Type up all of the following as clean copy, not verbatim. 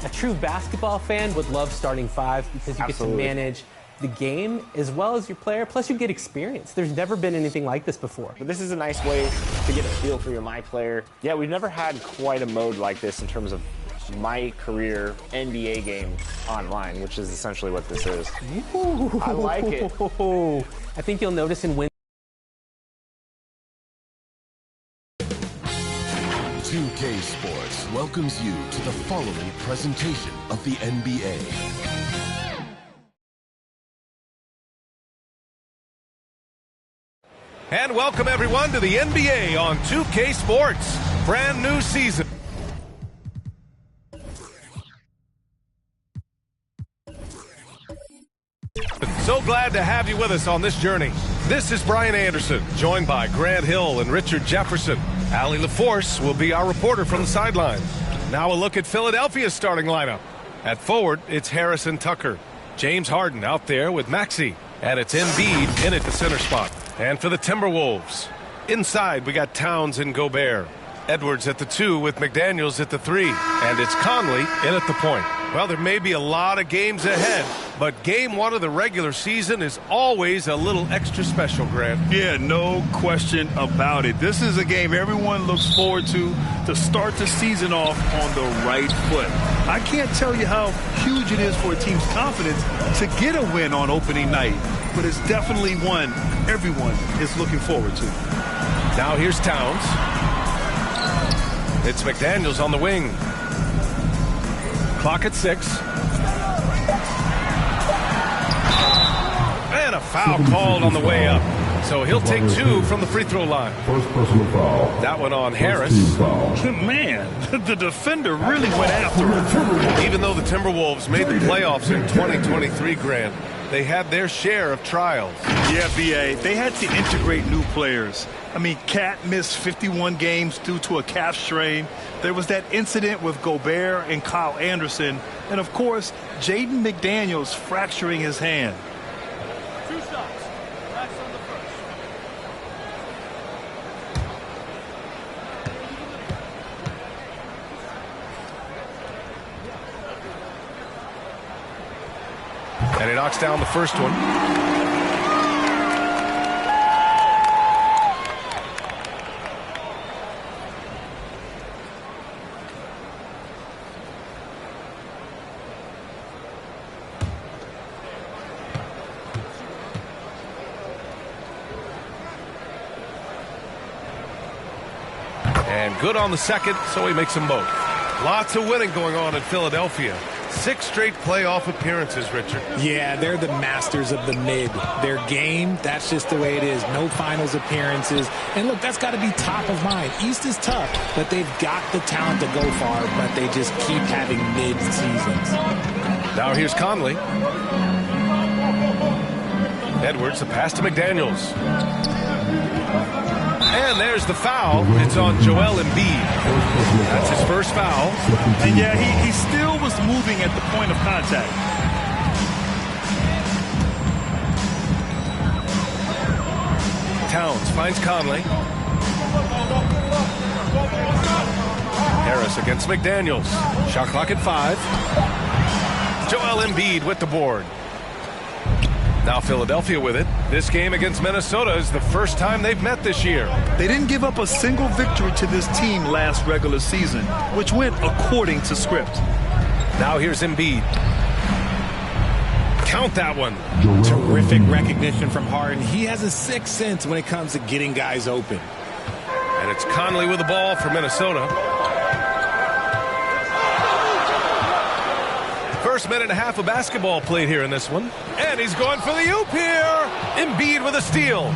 A true basketball fan would love starting five because you get to manage the game as well as your player, plus you get experience. There's never been anything like this before. But this is a nice way to get a feel for your My Player. Yeah, we've never had quite a mode like this in terms of my career NBA game online, which is essentially what this is. Ooh. I like it. I think you'll notice in 2K Sports welcomes you to the following presentation of the NBA. And welcome everyone to the NBA on 2K Sports. Brand new season. So glad to have you with us on this journey. This is Brian Anderson, joined by Grant Hill and Richard Jefferson. Allie LaForce will be our reporter from the sideline. Now a look at Philadelphia's starting lineup. At forward, it's Harrison Tucker. James Harden out there with Maxey. And it's Embiid in at the center spot. And for the Timberwolves, inside we got Towns and Gobert. Edwards at the 2 with McDaniels at the 3. And it's Conley in at the point. Well, there may be a lot of games ahead, but game 1 of the regular season is always a little extra special, Grant. Yeah, no question about it. This is a game everyone looks forward to start the season off on the right foot. I can't tell you how huge it is for a team's confidence to get a win on opening night, but it's definitely one everyone is looking forward to. Now here's Towns. It's McDaniels on the wing. Clock at 6. And a foul called on the way up. So he'll take 2 from the free throw line. First personal foul. That one on Harris. Man, the defender really went after him. Even though the Timberwolves made the playoffs in 2023, Grant, they had their share of trials. Yeah, B.A., they had to integrate new players. I mean, Cat missed 51 games due to a calf strain. There was that incident with Gobert and Kyle Anderson. And, of course, Jaden McDaniels fracturing his hand. 2 shots. That's on the first. And he knocks down the first one. And good on the second, so he makes them both. Lots of winning going on in Philadelphia. 6 straight playoff appearances, Richard. Yeah, they're the masters of the mid. Their game, that's just the way it is. No finals appearances. And look, that's got to be top of mind. East is tough, but they've got the talent to go far, but they just keep having mid seasons. Now here's Conley. Edwards, the pass to McDaniels. And there's the foul. It's on Joel Embiid. That's his first foul. And yeah, he still was moving at the point of contact. Towns finds Conley. Harris against McDaniels. Shot clock at 5. Joel Embiid with the board. Now Philadelphia with it. This game against Minnesota is the first time they've met this year. They didn't give up a single victory to this team last regular season, which went according to script. Now here's Embiid. Count that one. Terrific recognition from Harden. He has a sixth sense when it comes to getting guys open. And it's Conley with the ball for Minnesota. First minute and a half of basketball played here in this one. And he's going for the oop here. Embiid with a steal.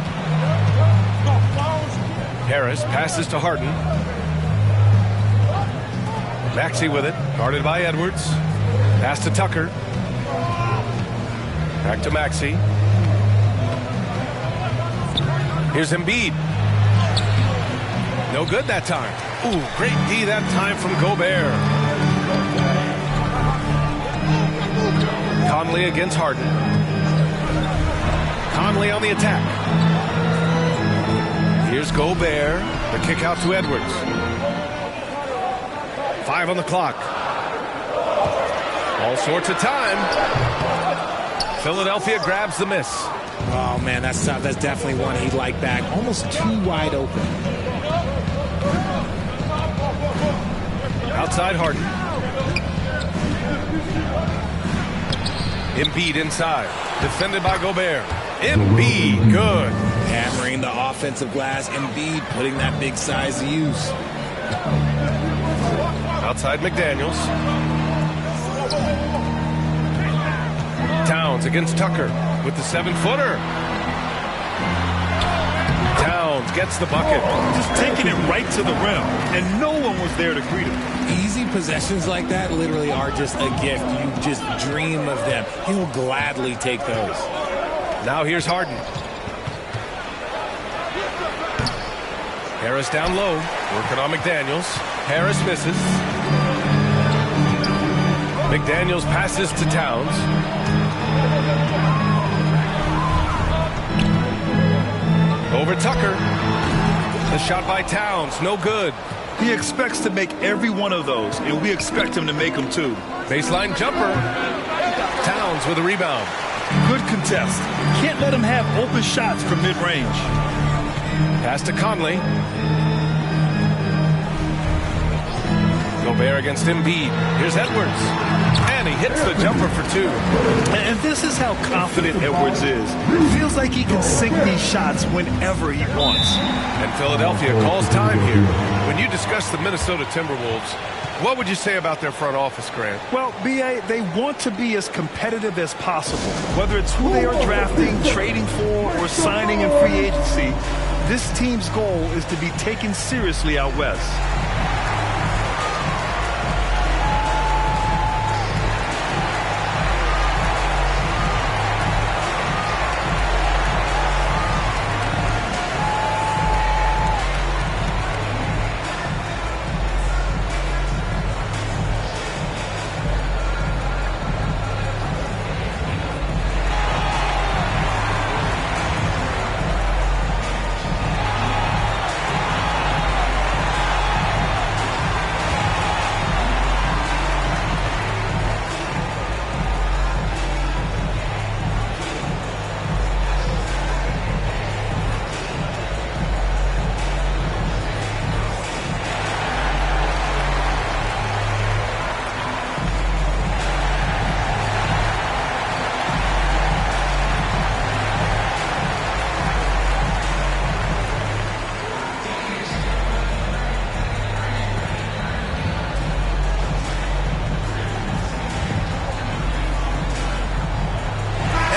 Harris passes to Harden. Maxey with it. Guarded by Edwards. Pass to Tucker. Back to Maxey. Here's Embiid. No good that time. Ooh, great D that time from Gobert. Conley against Harden. Conley on the attack. Here's Gobert. The kick out to Edwards. 5 on the clock. All sorts of time. Philadelphia grabs the miss. Oh, man, that's tough. That's definitely one he'd like back. Almost too wide open. Outside Harden. Embiid inside. Defended by Gobert. Embiid, good. Hammering the offensive glass. Embiid putting that big size to use. Outside McDaniels. Towns against Tucker with the 7-footer. Towns gets the bucket. Just taking it right to the rim, and no one was there to greet him. Easy possessions like that literally are just a gift. You just dream of them. He'll gladly take those. Now here's Harden. Harris down low, working on McDaniels. Harris misses. McDaniels passes to Towns. Over Tucker. The shot by Towns, no good. He expects to make every one of those, and we expect him to make them too. Baseline jumper. Towns with a rebound. Good contest. Can't let him have open shots from mid-range. Pass to Conley. Gobert against Embiid. Here's Edwards. And he hits the jumper for 2. And this is how confident Edwards is. Feels like he can sink these shots whenever he wants. And Philadelphia calls time here. When you discuss the Minnesota Timberwolves, what would you say about their front office, Grant? Well, B.A., they want to be as competitive as possible. Whether it's who they are drafting, trading for, or signing in free agency, this team's goal is to be taken seriously out west.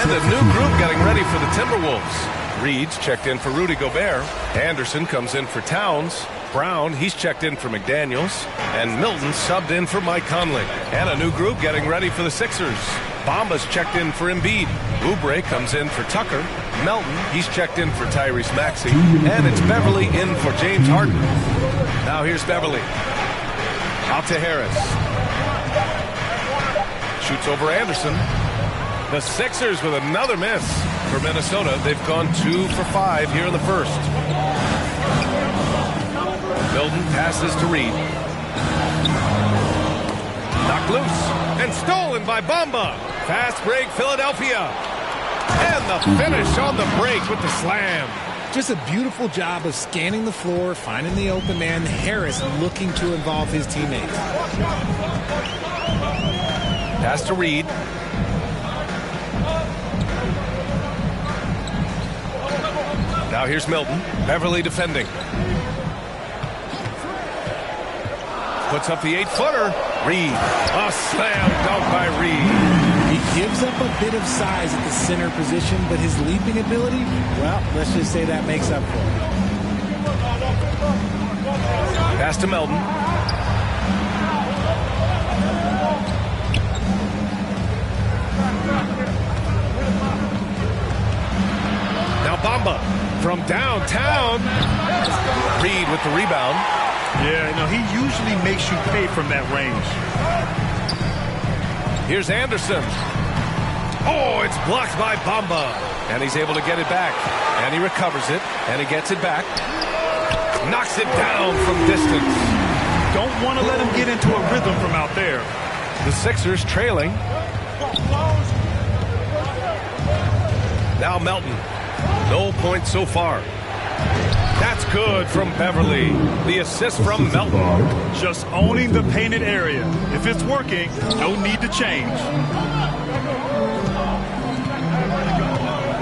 And a new group getting ready for the Timberwolves. Reed's checked in for Rudy Gobert. Anderson comes in for Towns. Brown, he's checked in for McDaniels. And Milton subbed in for Mike Conley. And a new group getting ready for the Sixers. Bamba's checked in for Embiid. Oubre comes in for Tucker. Melton, he's checked in for Tyrese Maxey. And it's Beverly in for James Harden. Now here's Beverly. Out to Harris. Shoots over Anderson. The Sixers with another miss. For Minnesota, they've gone 2 for 5 here in the first. Milton passes to Reed. Knocked loose and stolen by Bamba. Fast break, Philadelphia. And the finish on the break with the slam. Just a beautiful job of scanning the floor, finding the open man. Harris looking to involve his teammates. Pass to Reed. Now here's Milton. Beverly defending. Puts up the 8-footer. Reed. A slam dunk by Reed. He gives up a bit of size at the center position, but his leaping ability, well, let's just say that makes up for it. Pass to Melton. Now Bamba from downtown. Reed with the rebound. Yeah, no, he usually makes you pay from that range. Here's Anderson. Oh, it's blocked by Bamba. And he's able to get it back. And he recovers it. And he gets it back. Knocks it down from distance. Don't want to let him get into a rhythm from out there. The Sixers trailing. Now Melton. No points so far. That's good from Beverly. The assist from Melton. Just owning the painted area. If it's working, no need to change.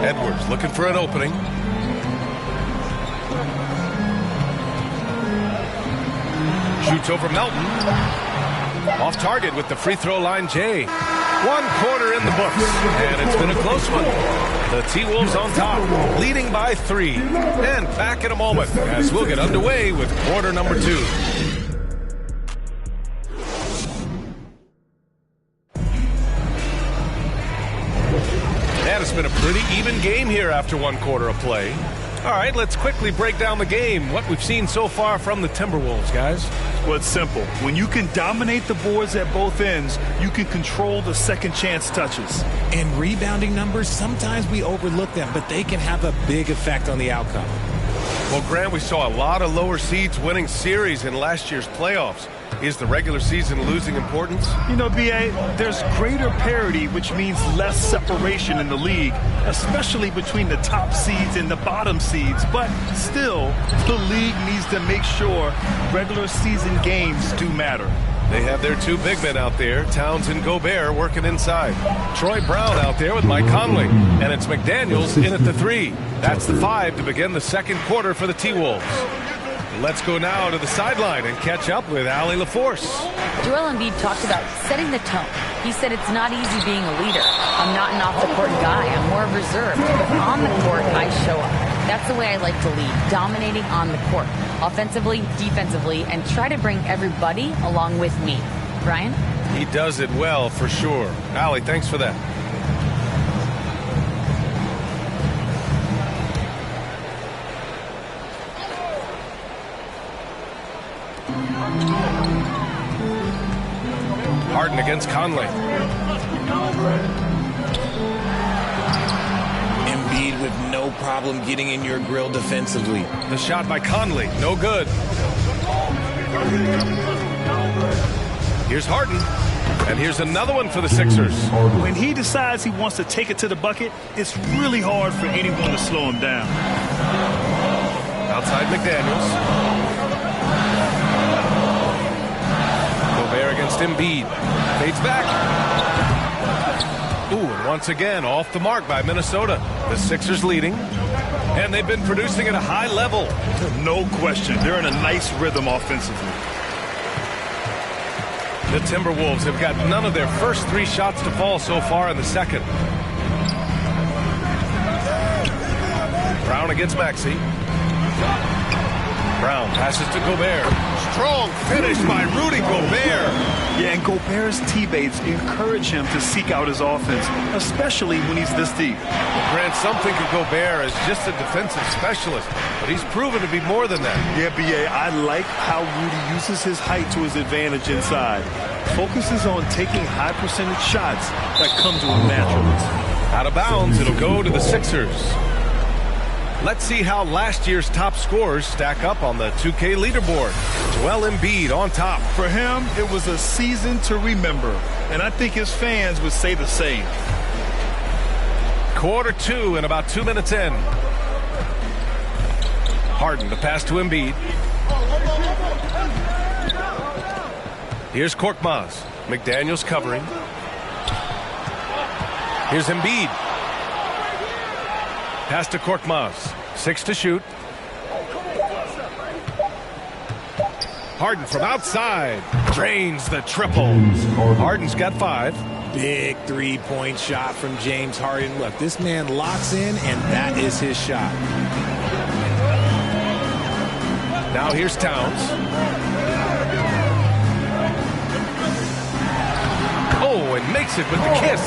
Edwards looking for an opening. Shoots over Melton. Off target with the free throw line, Jay. 1 quarter in the books, and it's been a close one. The T-Wolves on top, leading by 3. And back in a moment as we'll get underway with quarter number 2. And it's been a pretty even game here after 1 quarter of play. All right, let's quickly break down the game, what we've seen so far from the Timberwolves, guys. Well, it's simple. When you can dominate the boards at both ends, you can control the second chance touches. And rebounding numbers, sometimes we overlook them, but they can have a big effect on the outcome. Well, Grant, we saw a lot of lower seeds winning series in last year's playoffs. Is the regular season losing importance? You know, B.A., there's greater parity, which means less separation in the league, especially between the top seeds and the bottom seeds. But still, the league needs to make sure regular season games do matter. They have their 2 big men out there, Towns and Gobert, working inside. Troy Brown out there with Mike Conley. And it's McDaniels in at the 3. That's the 5 to begin the second quarter for the T-Wolves. Let's go now to the sideline and catch up with Allie LaForce. Joel Embiid talked about setting the tone. He said it's not easy being a leader. I'm not an off-the-court guy. I'm more reserved. But on the court, I show up. That's the way I like to lead, dominating on the court, offensively, defensively, and try to bring everybody along with me. Brian? He does it well, for sure. Allie, thanks for that. Harden against Conley. Embiid with no problem getting in your grill defensively. The shot by Conley, no good. Here's Harden. And here's another one for the Sixers. When he decides he wants to take it to the bucket, it's really hard for anyone to slow him down. Outside McDaniels. Gobert against Embiid. Fades back. Ooh, and once again, off the mark by Minnesota. The Sixers leading. And they've been producing at a high level. No question. They're in a nice rhythm offensively. The Timberwolves have got none of their first 3 shots to fall so far in the second. Brown against Maxey. Brown passes to Gobert. Strong finish by Rudy Gobert. Yeah, and Gobert's teammates encourage him to seek out his offense, especially when he's this deep. Grant, some think of Gobert as just a defensive specialist, but he's proven to be more than that. Yeah, B.A., I like how Rudy uses his height to his advantage inside. Focuses on taking high percentage shots that come to him naturally. Out of bounds, it'll go to the Sixers. Let's see how last year's top scorers stack up on the 2K leaderboard. Joel Embiid on top. For him, it was a season to remember, and I think his fans would say the same. Quarter 2 and about 2 minutes in. Harden to pass to Embiid. Here's Korkmaz. McDaniels covering. Here's Embiid. Pass to Korkmaz. 6 to shoot. Harden from outside. Drains the triple. Harden's got 5. Big 3-point shot from James Harden. Look, this man locks in, and that is his shot. Now here's Towns. Oh, and makes it with the kiss.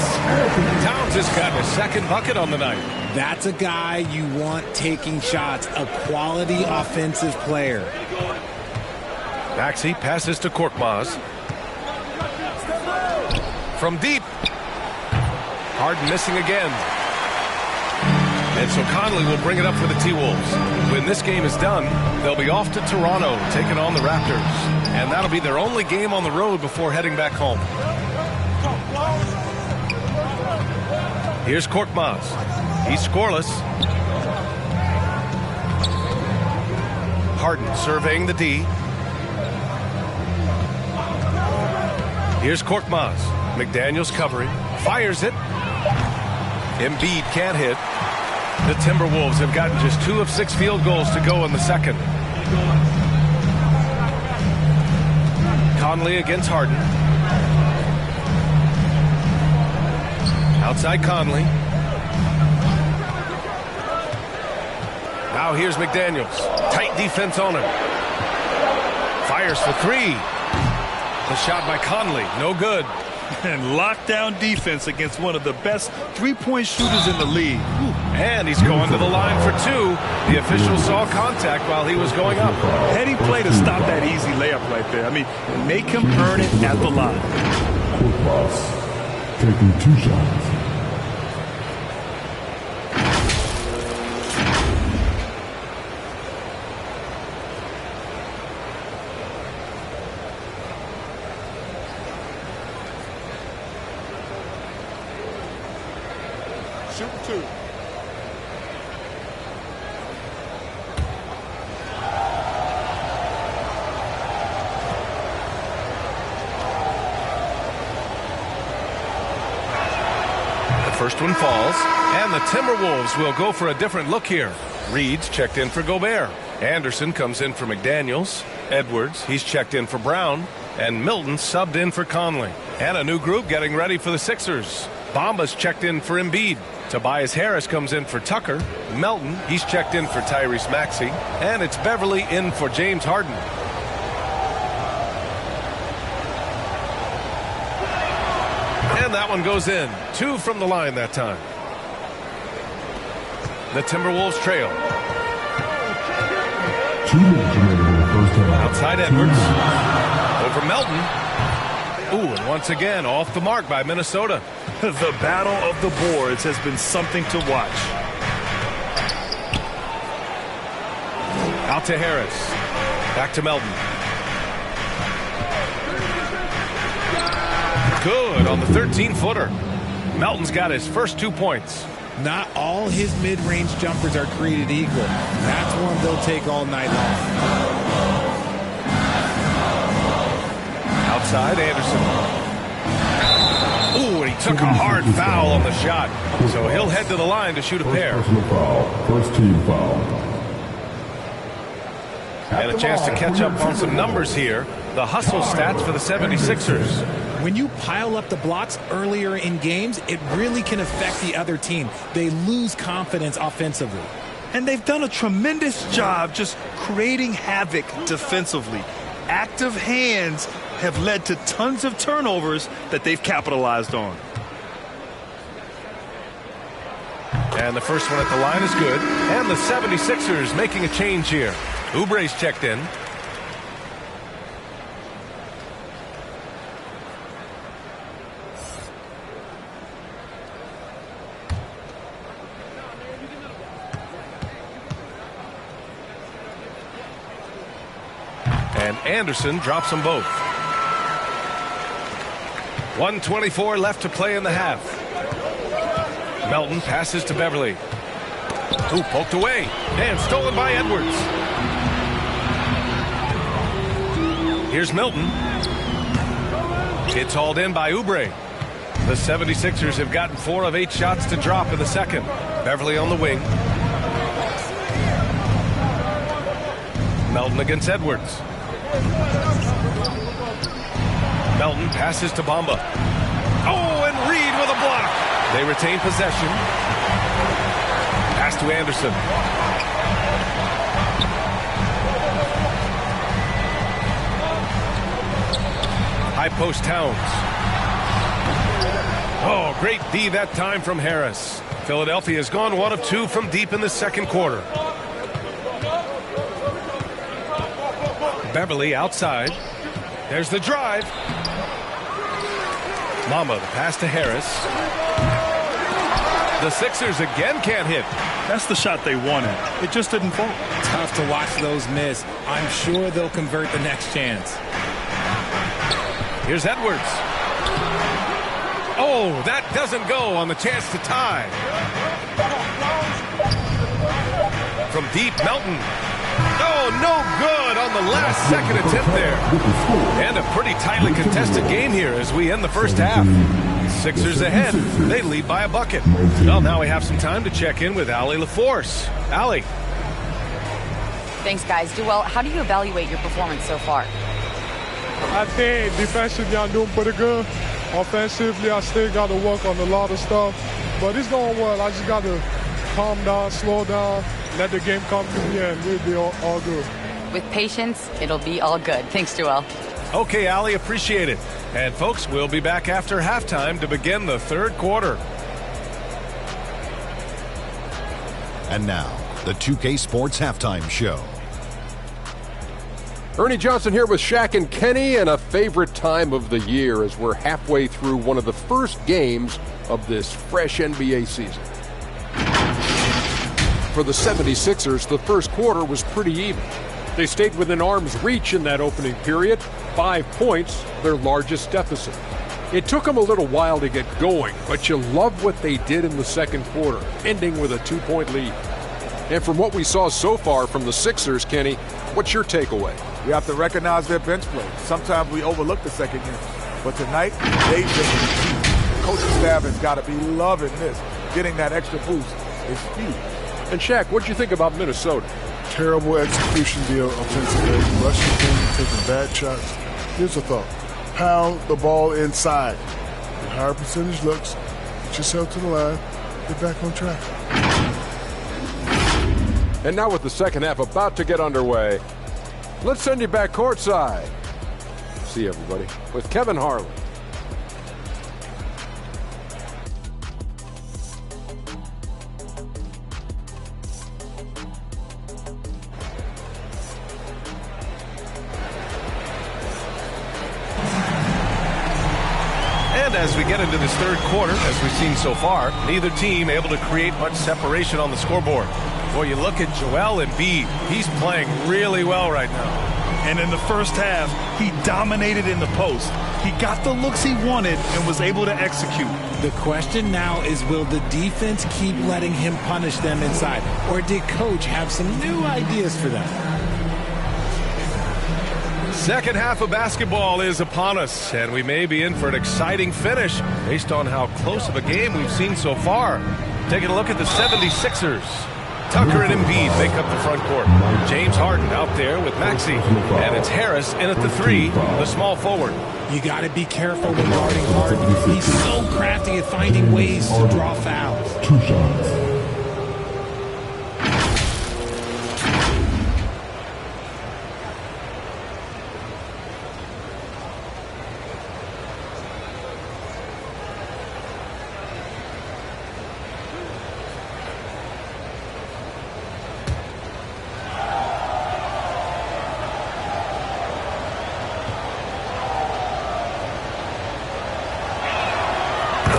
Towns has got a second bucket on the night. That's a guy you want taking shots, a quality offensive player. Maxey passes to Korkmaz. From deep. Harden missing again. And so Conley will bring it up for the T-Wolves. When this game is done, they'll be off to Toronto, taking on the Raptors. And that'll be their only game on the road before heading back home. Here's Korkmaz. He's scoreless. Harden surveying the D. Here's Korkmaz. McDaniels covering. Fires it. Embiid can't hit. The Timberwolves have gotten just 2 of 6 field goals to go in the second. Conley against Harden. Outside Conley. Now here's McDaniels. Tight defense on him. Fires for 3. The shot by Conley. No good. And lockdown defense against one of the best three-point shooters in the league. And he's going to the line for 2. The official saw contact while he was going up. Heady play to stop that easy layup right there. I mean, make him earn it at the line. Korkmaz taking 2 shots. Shooting 2. The first one falls, and the Timberwolves will go for a different look here. Reed's checked in for Gobert. Anderson comes in for McDaniels. Edwards, he's checked in for Brown. And Milton subbed in for Conley. And a new group getting ready for the Sixers. Bamba's checked in for Embiid. Tobias Harris comes in for Tucker. Melton, he's checked in for Tyrese Maxey. And it's Beverly in for James Harden. And that one goes in. 2 from the line that time. The Timberwolves trail. 2 minutes remaining in the first half. Outside Edwards. Over Melton. Ooh, and once again, off the mark by Minnesota. The battle of the boards has been something to watch. Out to Harris. Back to Melton. Good on the 13-footer. Melton's got his first 2 points. Not all his mid-range jumpers are created equal. That's one they'll take all night long. Outside Anderson. Ooh, and he took a hard foul on the shot. So he'll head to the line to shoot a pair. Personal foul. First team foul. And a chance to catch up on some numbers here. The hustle stats for the 76ers. When you pile up the blocks earlier in games, it really can affect the other team. They lose confidence offensively. And they've done a tremendous job just creating havoc defensively. Active hands have led to tons of turnovers that they've capitalized on. And the first one at the line is good. And the 76ers making a change here. Oubre's checked in. And Anderson drops them both. 1:24 left to play in the half. Melton passes to Beverly. Ooh, poked away. And stolen by Edwards. Here's Milton. It's hauled in by Oubre. The 76ers have gotten 4 of 8 shots to drop in the second. Beverly on the wing. Melton against Edwards. Melton passes to Bamba. Oh, and Reed with a block. They retain possession. Pass to Anderson. High post Towns. Oh, great D that time from Harris. Philadelphia has gone 1 of 2 from deep in the second quarter. Beverly outside. There's the drive. Mama, the pass to Harris. The Sixers again can't hit. That's the shot they wanted. It just didn't fall. Tough to watch those miss. I'm sure they'll convert the next chance. Here's Edwards. Oh, that doesn't go on the chance to tie. From deep, Melton. Oh, no good on the last second attempt there. And a pretty tightly contested game here as we end the first half. Sixers ahead. They lead by a bucket. Well, now we have some time to check in with Allie LaForce. Allie. Thanks, guys. Duell, how do you evaluate your performance so far? I think defensively I'm doing pretty good. Offensively, I still got to work on a lot of stuff. But it's going well. I just got to calm down, slow down, let the game come to me, and we'll be all good. With patience, it'll be all good. Thanks, Duell. Okay, Allie, appreciate it. And, folks, we'll be back after halftime to begin the third quarter. And now, the 2K Sports Halftime Show. Ernie Johnson here with Shaq and Kenny, and a favorite time of the year as we're halfway through one of the first games of this fresh NBA season. For the 76ers, the first quarter was pretty even. They stayed within arm's reach in that opening period, 5 points, their largest deficit. It took them a little while to get going, but you love what they did in the second quarter, ending with a 2-point lead. And from what we saw so far from the Sixers, Kenny, what's your takeaway? We have to recognize their bench play. Sometimes we overlook the second unit. But tonight, they've been key. The coaching staff has got to be loving this. Getting that extra boost is huge. And Shaq, what'd you think about Minnesota? Terrible execution deal offensively. Rushing things, taking bad shots. Here's a thought. Pound the ball inside. Get higher percentage looks. Get yourself to the line. Get back on track. And now with the second half about to get underway, let's send you back courtside. See you, everybody, with Kevin Harlan. And as we get into this third quarter, as we've seen so far, neither team able to create much separation on the scoreboard. Boy, you look at Joel Embiid. He's playing really well right now. And in the first half, he dominated in the post. He got the looks he wanted and was able to execute. The question now is, will the defense keep letting him punish them inside? Or did Coach have some new ideas for them? Second half of basketball is upon us, and we may be in for an exciting finish based on how close of a game we've seen so far. Taking a look at the 76ers. Tucker and Embiid make up the front court. James Harden out there with Maxey. And it's Harris in at the 3, the small forward. You got to be careful when guarding Harden. He's so crafty at finding ways to draw fouls. 2 shots.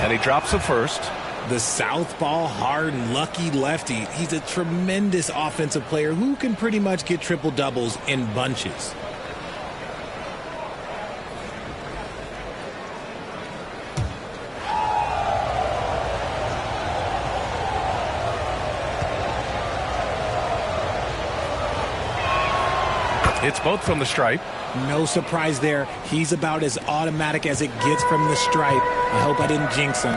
And he drops the first. The southpaw, hard, lucky lefty. He's a tremendous offensive player who can pretty much get triple-doubles in bunches. It's both from the stripe. No surprise there. He's about as automatic as it gets from the stripe. I hope I didn't jinx him.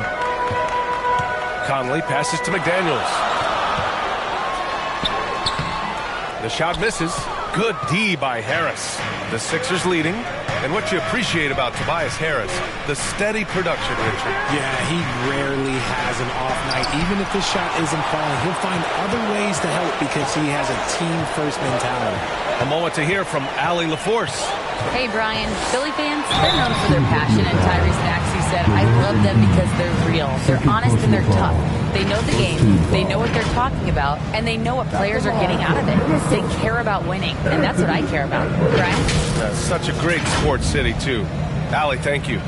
Conley passes to McDaniels. The shot misses. Good D by Harris. The Sixers leading. And what you appreciate about Tobias Harris, the steady production, Richard. Yeah, he rarely has an off night. Even if the shot isn't falling, he'll find other ways to help because he has a team-first mentality. A moment to hear from Allie LaForce. Hey, Brian. Philly fans, they're known for their passion, and Tyrese Maxey said, I love them because they're real. They're honest and they're tough. They know the game, they know what they're talking about, and they know what players are getting out of it. They care about winning, and that's what I care about. Brian? Such a great sports city, too. Allie, thank you.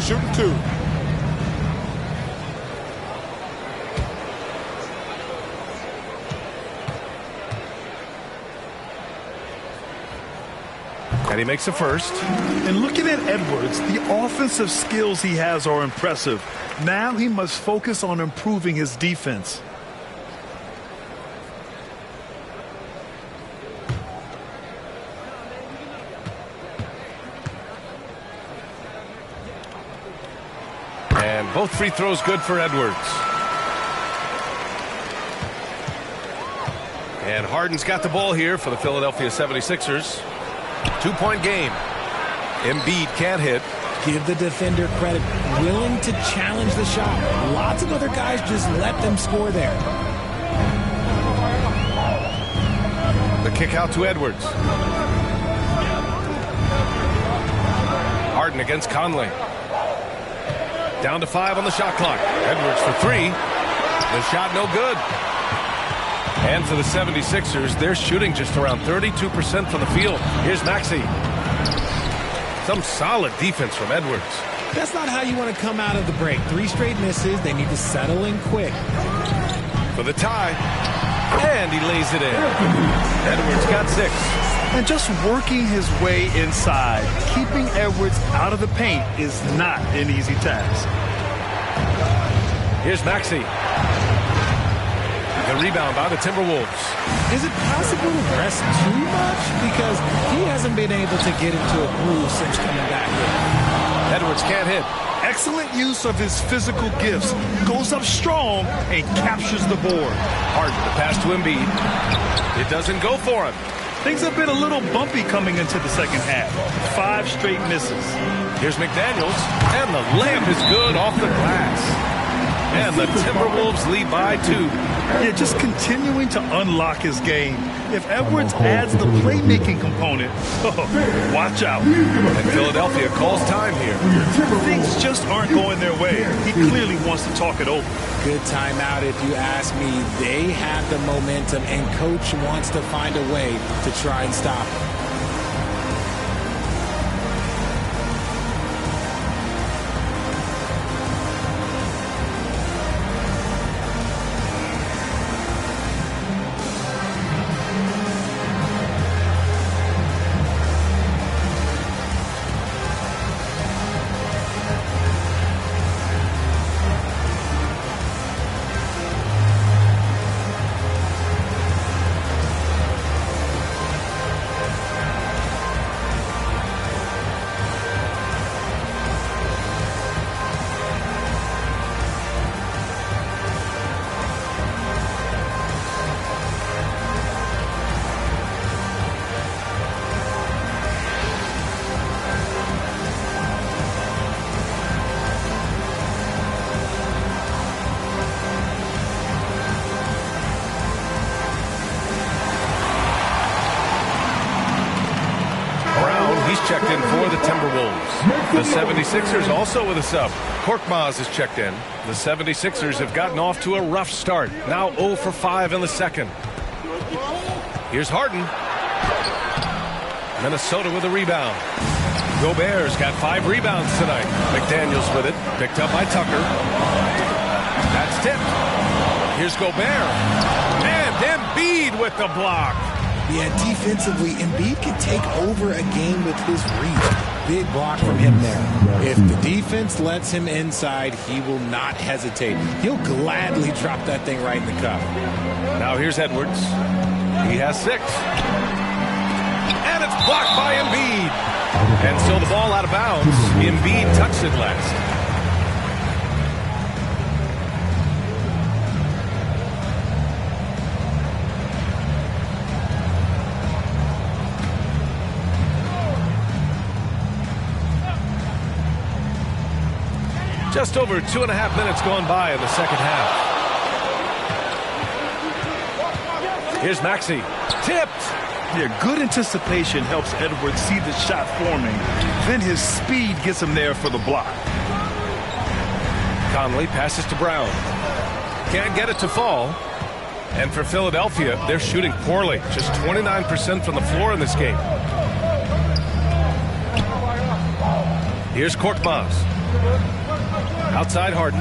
shooting 2. And he makes a first. And looking at Edwards, the offensive skills he has are impressive. Now he must focus on improving his defense. And both free throws good for Edwards. And Harden's got the ball here for the Philadelphia 76ers. 2-point game. Embiid can't hit. Give the defender credit. Willing to challenge the shot. Lots of other guys just let them score there. The kick out to Edwards. Harden against Conley. Down to 5 on the shot clock. Edwards for 3. The shot no good. And for the 76ers, they're shooting just around 32% from the field. Here's Maxey. Some solid defense from Edwards. That's not how you want to come out of the break. 3 straight misses. They need to settle in quick. For the tie. And he lays it in. Edwards got 6. And just working his way inside, keeping Edwards out of the paint is not an easy task. Here's Maxey. The rebound by the Timberwolves. Is it possible to rest too much? Because he hasn't been able to get into a groove since coming back here. Edwards can't hit. Excellent use of his physical gifts. Goes up strong and captures the board. Harden to pass to Embiid. It doesn't go for him. Things have been a little bumpy coming into the second half. 5 straight misses. Here's McDaniels. And the layup is good off the glass. And the Timberwolves lead by 2. Yeah, just continuing to unlock his game. If Edwards adds the playmaking component, watch out. And Philadelphia calls time here. Things just aren't going their way. He clearly wants to talk it over. Good timeout if you ask me. They have the momentum, and coach wants to find a way to try and stop it. Checked in for the Timberwolves. The 76ers also with a sub. Korkmaz is checked in. The 76ers have gotten off to a rough start. Now 0 for 5 in the second. Here's Harden. Minnesota with a rebound. Gobert's got 5 rebounds tonight. McDaniels with it. Picked up by Tucker. That's tipped. Here's Gobert. And Embiid with the block. Yeah, defensively, Embiid can take over a game with his reach. Big block from him there. If the defense lets him inside, he will not hesitate. He'll gladly drop that thing right in the cup. Now here's Edwards. He has 6. And it's blocked by Embiid. And so the ball out of bounds. Embiid touched it last. Just over 2.5 minutes gone by in the second half. Here's Maxey. Tipped. Yeah, good anticipation helps Edwards see the shot forming. Then his speed gets him there for the block. Conley passes to Brown. Can't get it to fall. And for Philadelphia, they're shooting poorly. Just 29% from the floor in this game. Here's Korkmaz. Outside Harden.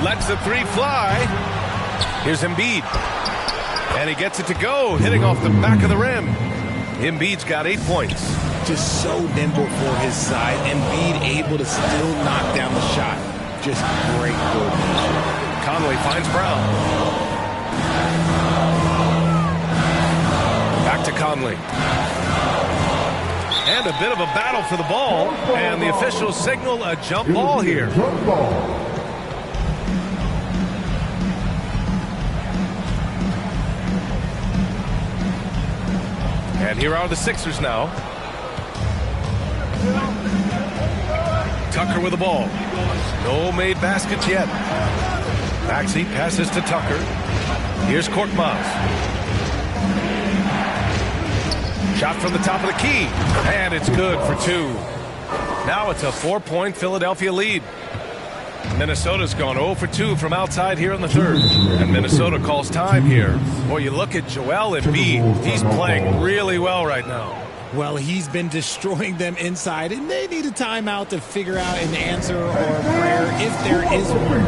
Lets the three fly. Here's Embiid. And he gets it to go, hitting off the back of the rim. Embiid's got 8 points. Just so nimble for his size. Embiid able to still knock down the shot. Just great coordination. Conley finds Brown. Back to Conley. And a bit of a battle for the ball. And the officials signal a jump ball here. And here are the Sixers now. Tucker with the ball. No made baskets yet. Maxey passes to Tucker. Here's Korkmaz. Shot from the top of the key. And it's good for 2. Now it's a 4-point Philadelphia lead. Minnesota's gone 0 for 2 from outside here in the third. And Minnesota calls time here. Boy, you look at Joel Embiid. He's playing really well right now. Well, he's been destroying them inside, and they need a timeout to figure out an answer or a prayer if there is one.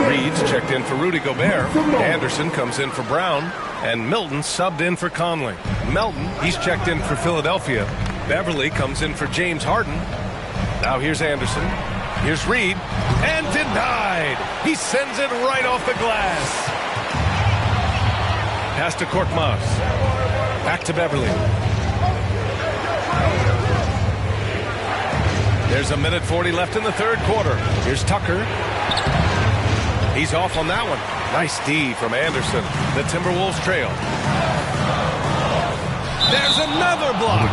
Reed's checked in for Rudy Gobert. Anderson comes in for Brown. And Milton subbed in for Conley. Melton, he's checked in for Philadelphia. Beverly comes in for James Harden. Now here's Anderson. Here's Reed. And denied. He sends it right off the glass. Pass to Korkmaz. Back to Beverly. There's 1:40 left in the third quarter. Here's Tucker. He's off on that one. Nice D from Anderson. The Timberwolves trail. There's another block.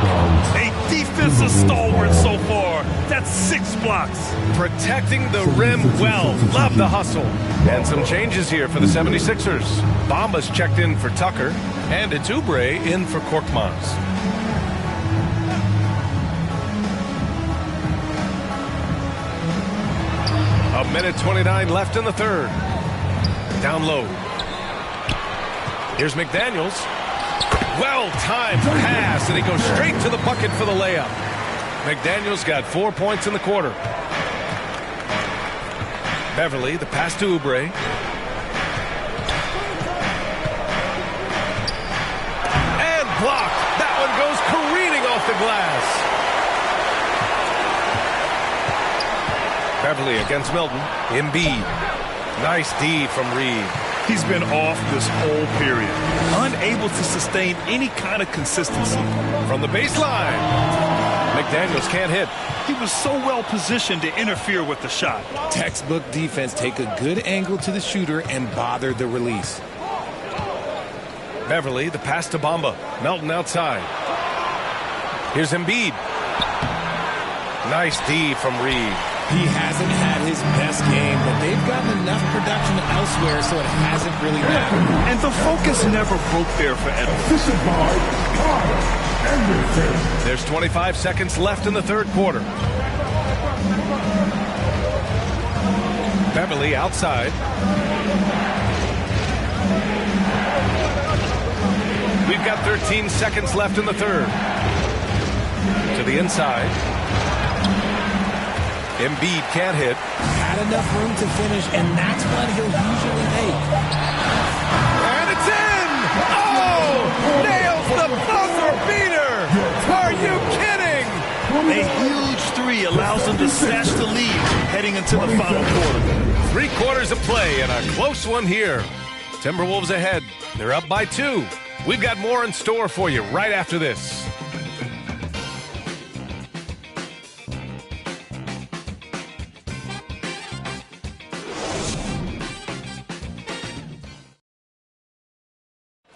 A defensive stalwart so far. That's 6 blocks. Protecting the rim well. Love the hustle. And some changes here for the 76ers. Bamba's checked in for Tucker. And it's Oubre in for Korkmaz. A 1:29 left in the third. Down low. Here's McDaniels. Well-timed pass, and he goes straight to the bucket for the layup. McDaniels got 4 points in the quarter. Beverly, the pass to Oubre. And blocked. That one goes careening off the glass. Beverly against Milton. Embiid. Nice D from Reed. He's been off this whole period. Unable to sustain any kind of consistency. From the baseline. McDaniels can't hit. He was so well positioned to interfere with the shot. Textbook defense. Take a good angle to the shooter and bother the release. Beverly, the pass to Bamba. Melton outside. Here's Embiid. Nice D from Reed. He hasn't had his best game, but they've gotten enough production elsewhere, so it hasn't really mattered. And the focus never broke there for Edwards. There's 25 seconds left in the third quarter. Beverly outside. We've got 13 seconds left in the third. To the inside. Embiid can't hit. got enough room to finish, and that's what he'll usually make. And it's in! Oh! Nails the buzzer beater! Are you kidding? A huge three allows them to snatch the lead heading into the final quarter. 3 quarters of play and a close one here. Timberwolves ahead. They're up by 2. We've got more in store for you right after this.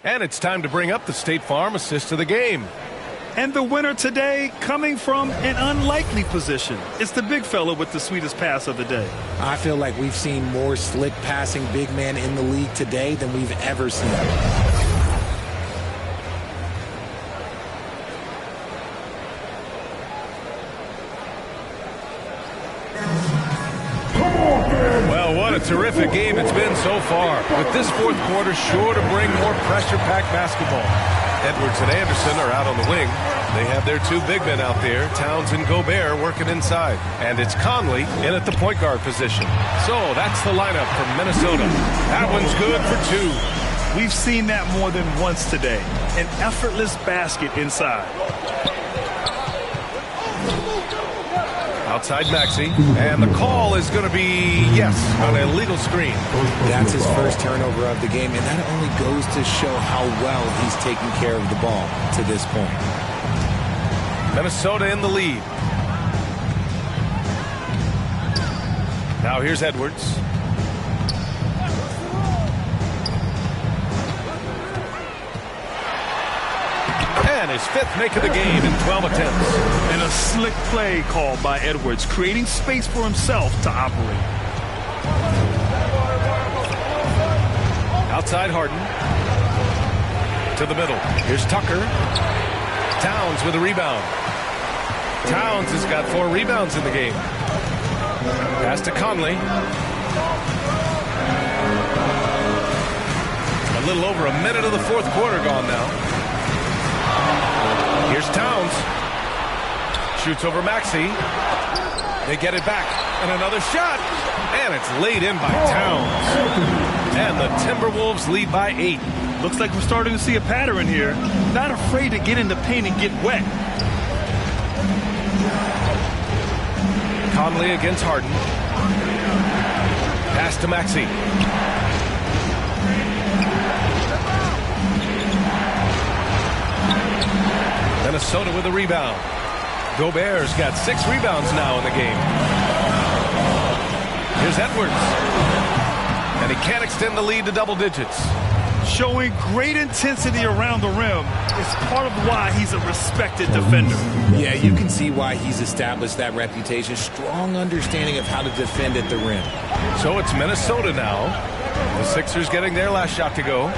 And it's time to bring up the State Farm assist of the game. And the winner today coming from an unlikely position. It's the big fella with the sweetest pass of the day. I feel like we've seen more slick passing big man in the league today than we've ever seen. Well, what a terrific game it's been so far. With this 4th quarter sure to bring more pressure-packed basketball. Edwards and Anderson are out on the wing. They have their 2 big men out there, Towns and Gobert, working inside. And it's Conley in at the point guard position. So that's the lineup from Minnesota. That one's good for 2. We've seen that more than once today. An effortless basket inside. Outside Maxey, and the call is going to be, yes, on an illegal screen. That's his first turnover of the game, and that only goes to show how well he's taking care of the ball to this point. Minnesota in the lead. Now here's Edwards. And his 5th make of the game in 12 attempts. And a slick play called by Edwards, creating space for himself to operate. Outside Harden. To the middle. Here's Tucker. Towns with a rebound. Towns has got 4 rebounds in the game. Pass to Conley. A little over a minute of the 4th quarter gone now. Here's Towns. Shoots over Maxey. They get it back. And another shot. And it's laid in by Towns. And the Timberwolves lead by 8. Looks like we're starting to see a pattern here. Not afraid to get in the paint and get wet. Conley against Harden. Pass to Maxey. Minnesota with a rebound. Gobert's got 6 rebounds now in the game. Here's Edwards. And he can't extend the lead to double digits. Showing great intensity around the rim is part of why he's a respected defender. Yeah, you can see why he's established that reputation. Strong understanding of how to defend at the rim. So it's Minnesota now. The Sixers getting their last shot to go.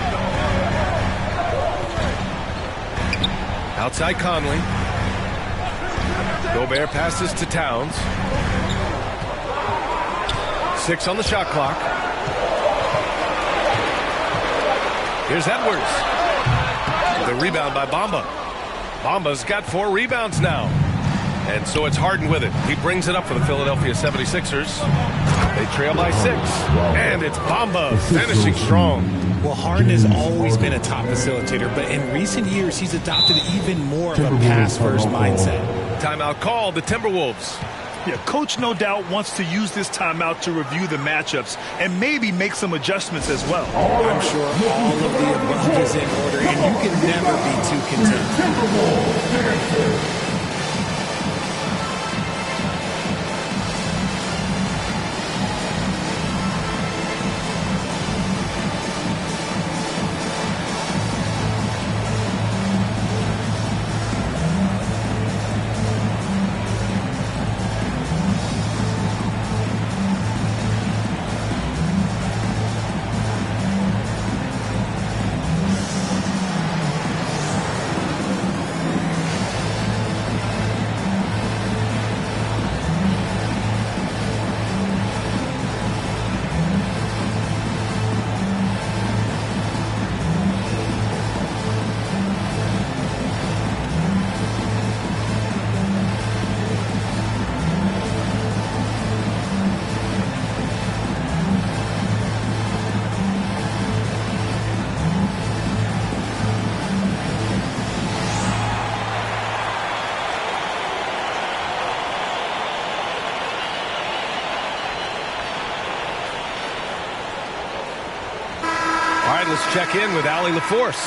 Outside Conley. Gobert passes to Towns. 6 on the shot clock. Here's Edwards. The rebound by Bamba. Bamba's got 4 rebounds now. And so it's Harden with it. He brings it up for the Philadelphia 76ers. They trail by 6. And it's Bamba finishing strong. Well, Harden has always been a top facilitator, but in recent years, he's adopted even more of a pass-first mindset. Timeout called, the Timberwolves. Yeah, coach no doubt wants to use this timeout to review the matchups and maybe make some adjustments as well. I'm sure all of the above is in order, and you can never be too content. right, let's check in with Allie LaForce.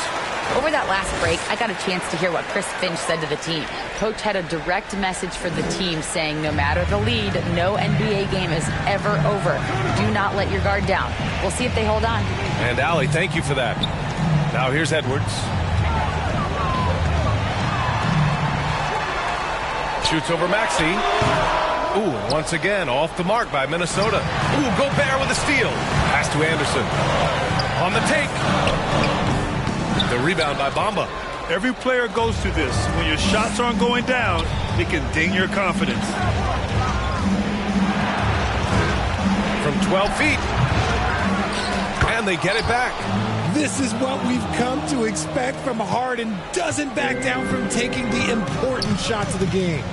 Over that last break, I got a chance to hear what Chris Finch said to the team. Coach had a direct message for the team saying no matter the lead, no NBA game is ever over. Do not let your guard down. We'll see if they hold on. And Allie, thank you for that. Now here's Edwards. Shoots over Maxey. Ooh, once again, off the mark by Minnesota. Ooh, Gobert with a steal. Pass to Anderson. On the take. The rebound by Bamba. Every player goes through this. When your shots aren't going down, it can ding your confidence. From 12 feet. And they get it back. This is what we've come to expect from Harden. Doesn't back down from taking the important shots of the game.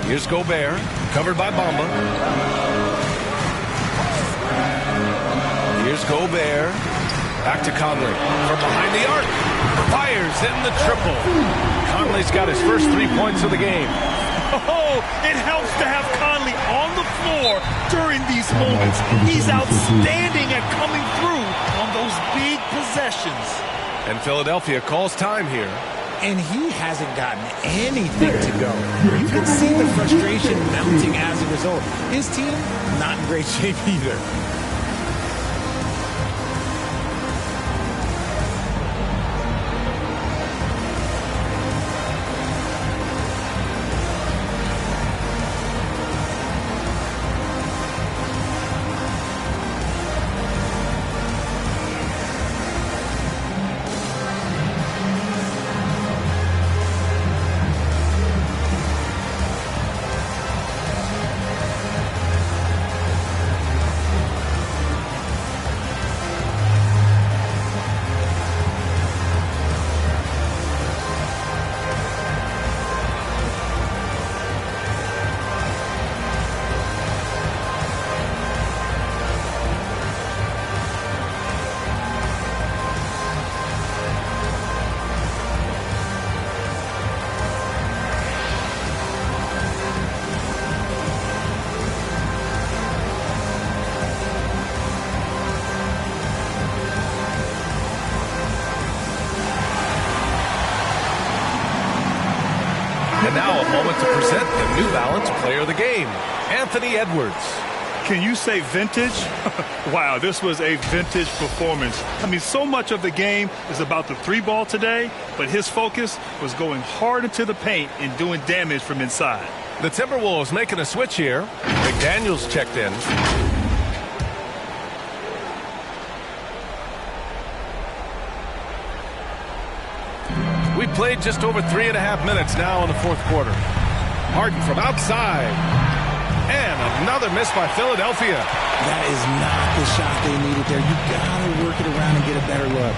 Here's Gobert, covered by Bamba. Here's Gobert. Back to Conley. From behind the arc. Fires in the triple. Conley's got his first 3 points of the game. Oh, it helps to have Conley on the floor during these moments. He's outstanding at coming through on those big possessions. And Philadelphia calls time here. And he hasn't gotten anything to go. You can see the frustration mounting as a result. His team, not in great shape either. And now a moment to present the New Balance Player of the Game, Anthony Edwards. Can you say vintage? Wow, this was a vintage performance. I mean, so much of the game is about the three ball today, but his focus was going hard into the paint and doing damage from inside. The Timberwolves making a switch here. McDaniels checked in. We played just over 3.5 minutes now in the fourth quarter. Harden from outside. And another miss by Philadelphia. That is not the shot they needed there. You got to work it around and get a better look.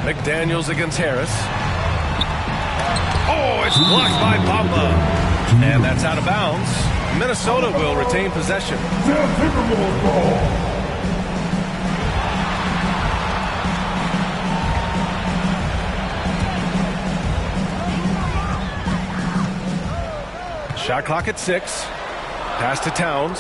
McDaniels against Harris. Oh, it's blocked by Bamba. And that's out of bounds. Minnesota will retain possession. Shot clock at 6. Pass to Towns.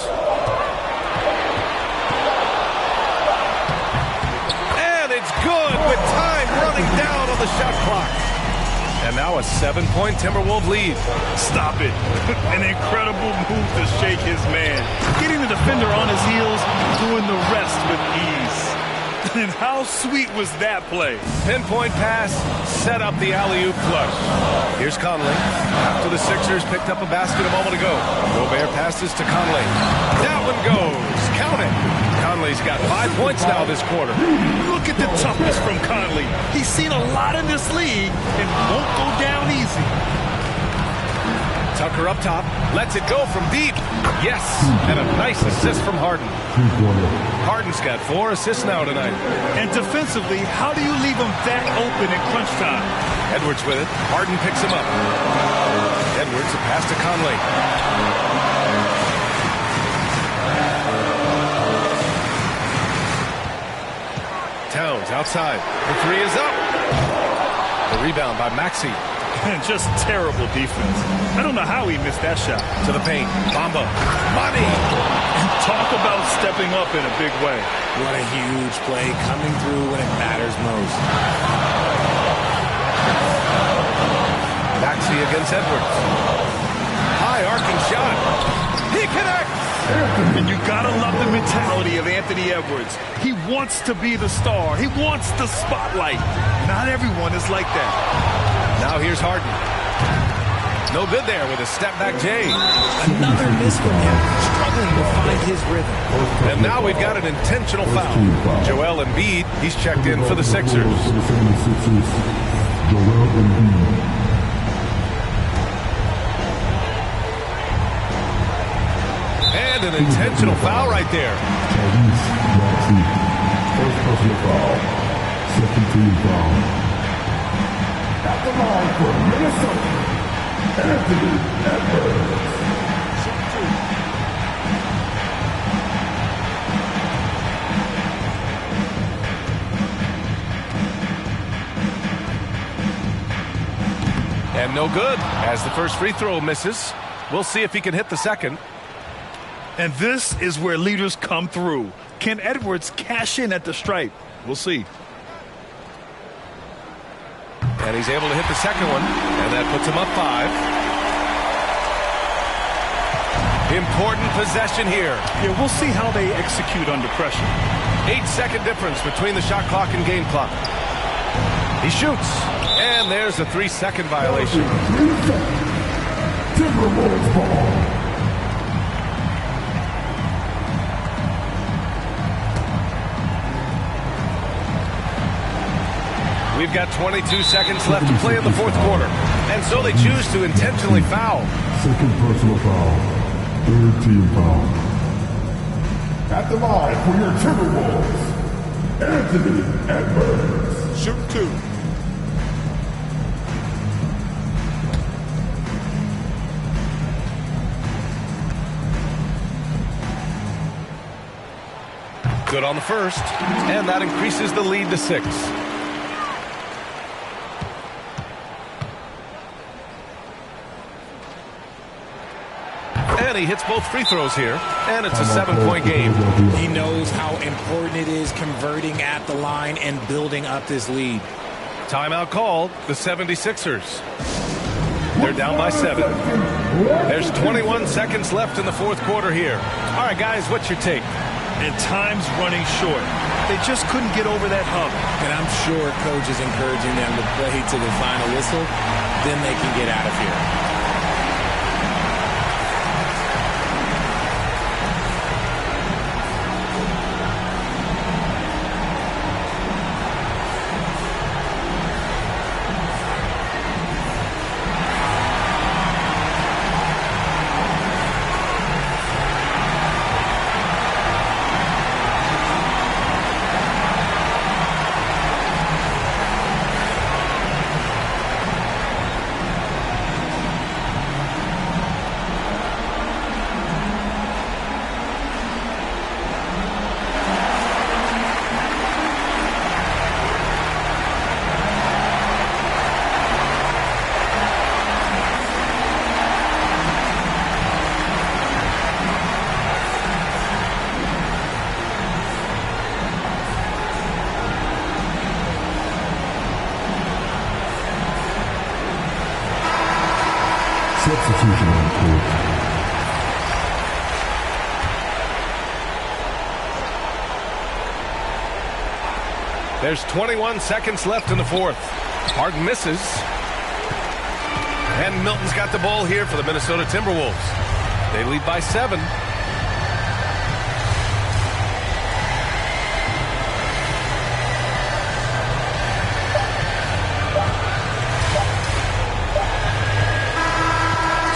And it's good with time running down on the shot clock. And now a 7-point Timberwolves lead. Stop it. An incredible move to shake his man. Getting the defender on his heels, doing the rest with ease. And how sweet was that play? Pinpoint pass, set up the alley-oop flush. Here's Conley. After the Sixers picked up a basket a moment ago. Gobert passes to Conley. That one goes. Count it. Conley's got 5 points now this quarter. Look at the toughness from Conley. He's seen a lot in this league and won't go down easy. Tucker up top. Lets it go from deep. Yes. And a nice assist from Harden. Harden's got 4 assists now tonight. And defensively, how do you leave him that open in crunch time? Edwards with it. Harden picks him up. Edwards, a pass to Conley. Towns outside. The 3 is up. The rebound by Maxey. And just terrible defense. I don't know how he missed that shot. To the paint. Bamba. Money. And talk about stepping stepping up in a big way. What a huge play, coming through when it matters most. Maxey against Edwards. High arcing shot. He connects. And you gotta love the mentality of Anthony Edwards. He wants to be the star. He wants the spotlight. Not everyone is like that. Now here's Harden. No good there with a step-back J. Another miss from him, struggling to find his rhythm. And now we've got an intentional foul. Joel Embiid, he's checked in for the Sixers. And an intentional foul right there. First personal foul. Second team foul. At the line for Minnesota, Anthony Edwards. And no good, as the first free throw misses. We'll see if he can hit the second. And this is where leaders come through. Can Edwards cash in at the stripe? We'll see. And he's able to hit the second one, and that puts him up 5. Important possession here. Yeah, we'll see how they execute under pressure. 8-second difference between the shot clock and game clock. He shoots, and there's a 3-second violation. Timberwolves ball. We've got 22 seconds left to play in the fourth quarter. And so they choose to intentionally foul. Second personal foul. Third team foul. At the line for your Timberwolves, Anthony Edwards. Shooting 2. Good on the first. And that increases the lead to 6. And he hits both free throws here, and it's a 7-point game. He knows how important it is converting at the line and building up this lead. Timeout called, the 76ers. They're down by 7. There's 21 seconds left in the fourth quarter here. All right, guys, what's your take? And time's running short. They just couldn't get over that hump. And I'm sure coach is encouraging them to play to the final whistle. Then they can get out of here. Substitution on court. There's 21 seconds left in the fourth. Harden misses. And Milton's got the ball here for the Minnesota Timberwolves. They lead by 7.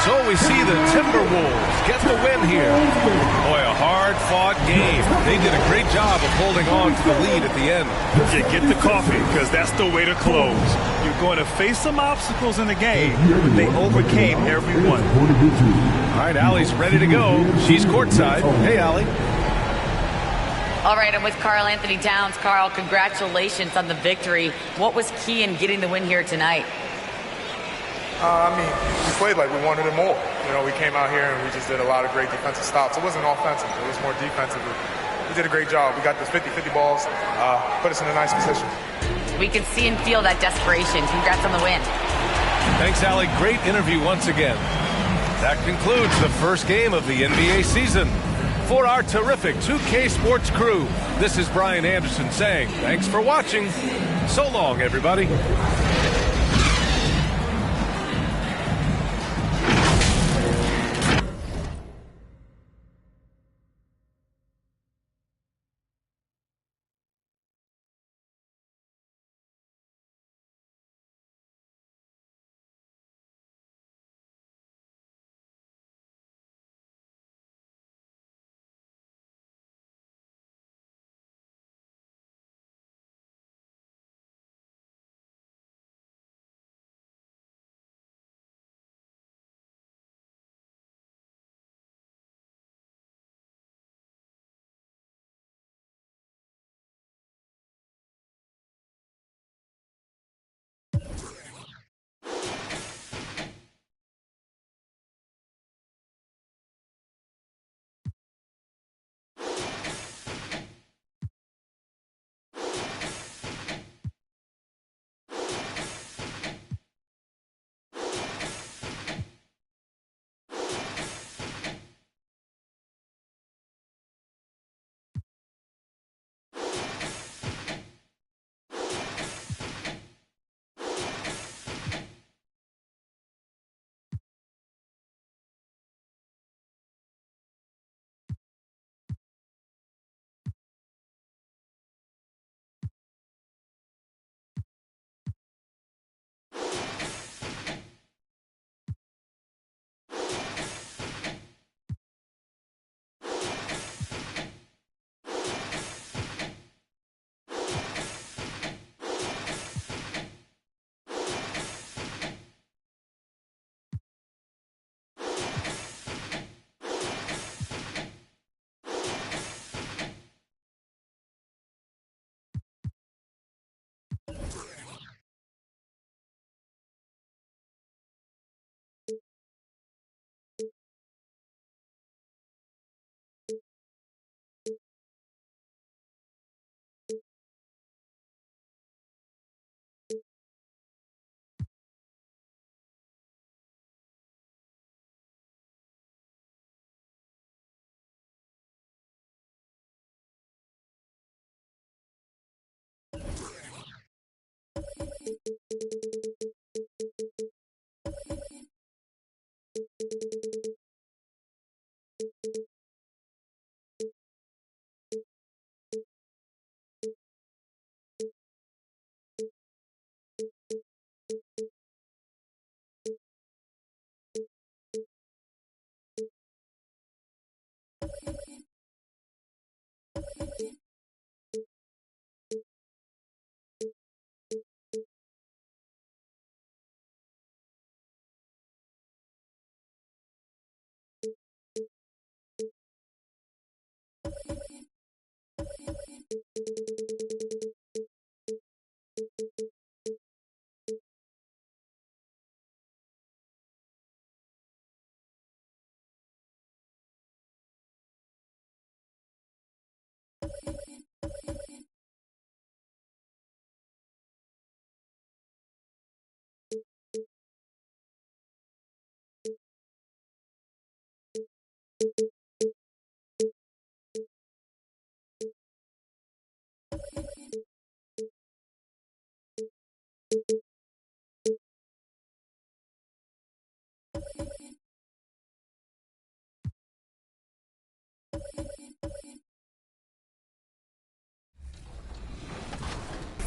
So we see the Timberwolves get the win here. Boy, a hard-fought game. They did a great job of holding on to the lead at the end. You get the coffee, because that's the way to close. You're going to face some obstacles in the game, but they overcame every one. All right, Allie's ready to go. She's courtside. Hey, Allie. All right, I'm with Karl Anthony Towns. Karl, congratulations on the victory. What was key in getting the win here tonight? We played like we wanted it more. You know, we came out here and we just did a lot of great defensive stops. It wasn't offensive. It was more defensive. he did a great job. We got the 50-50 balls, put us in a nice position. We can see and feel that desperation. Congrats on the win. Thanks, Allie. Great interview once again. That concludes the first game of the NBA season. For our terrific 2K Sports crew, this is Brian Anderson saying thanks for watching. So long, everybody.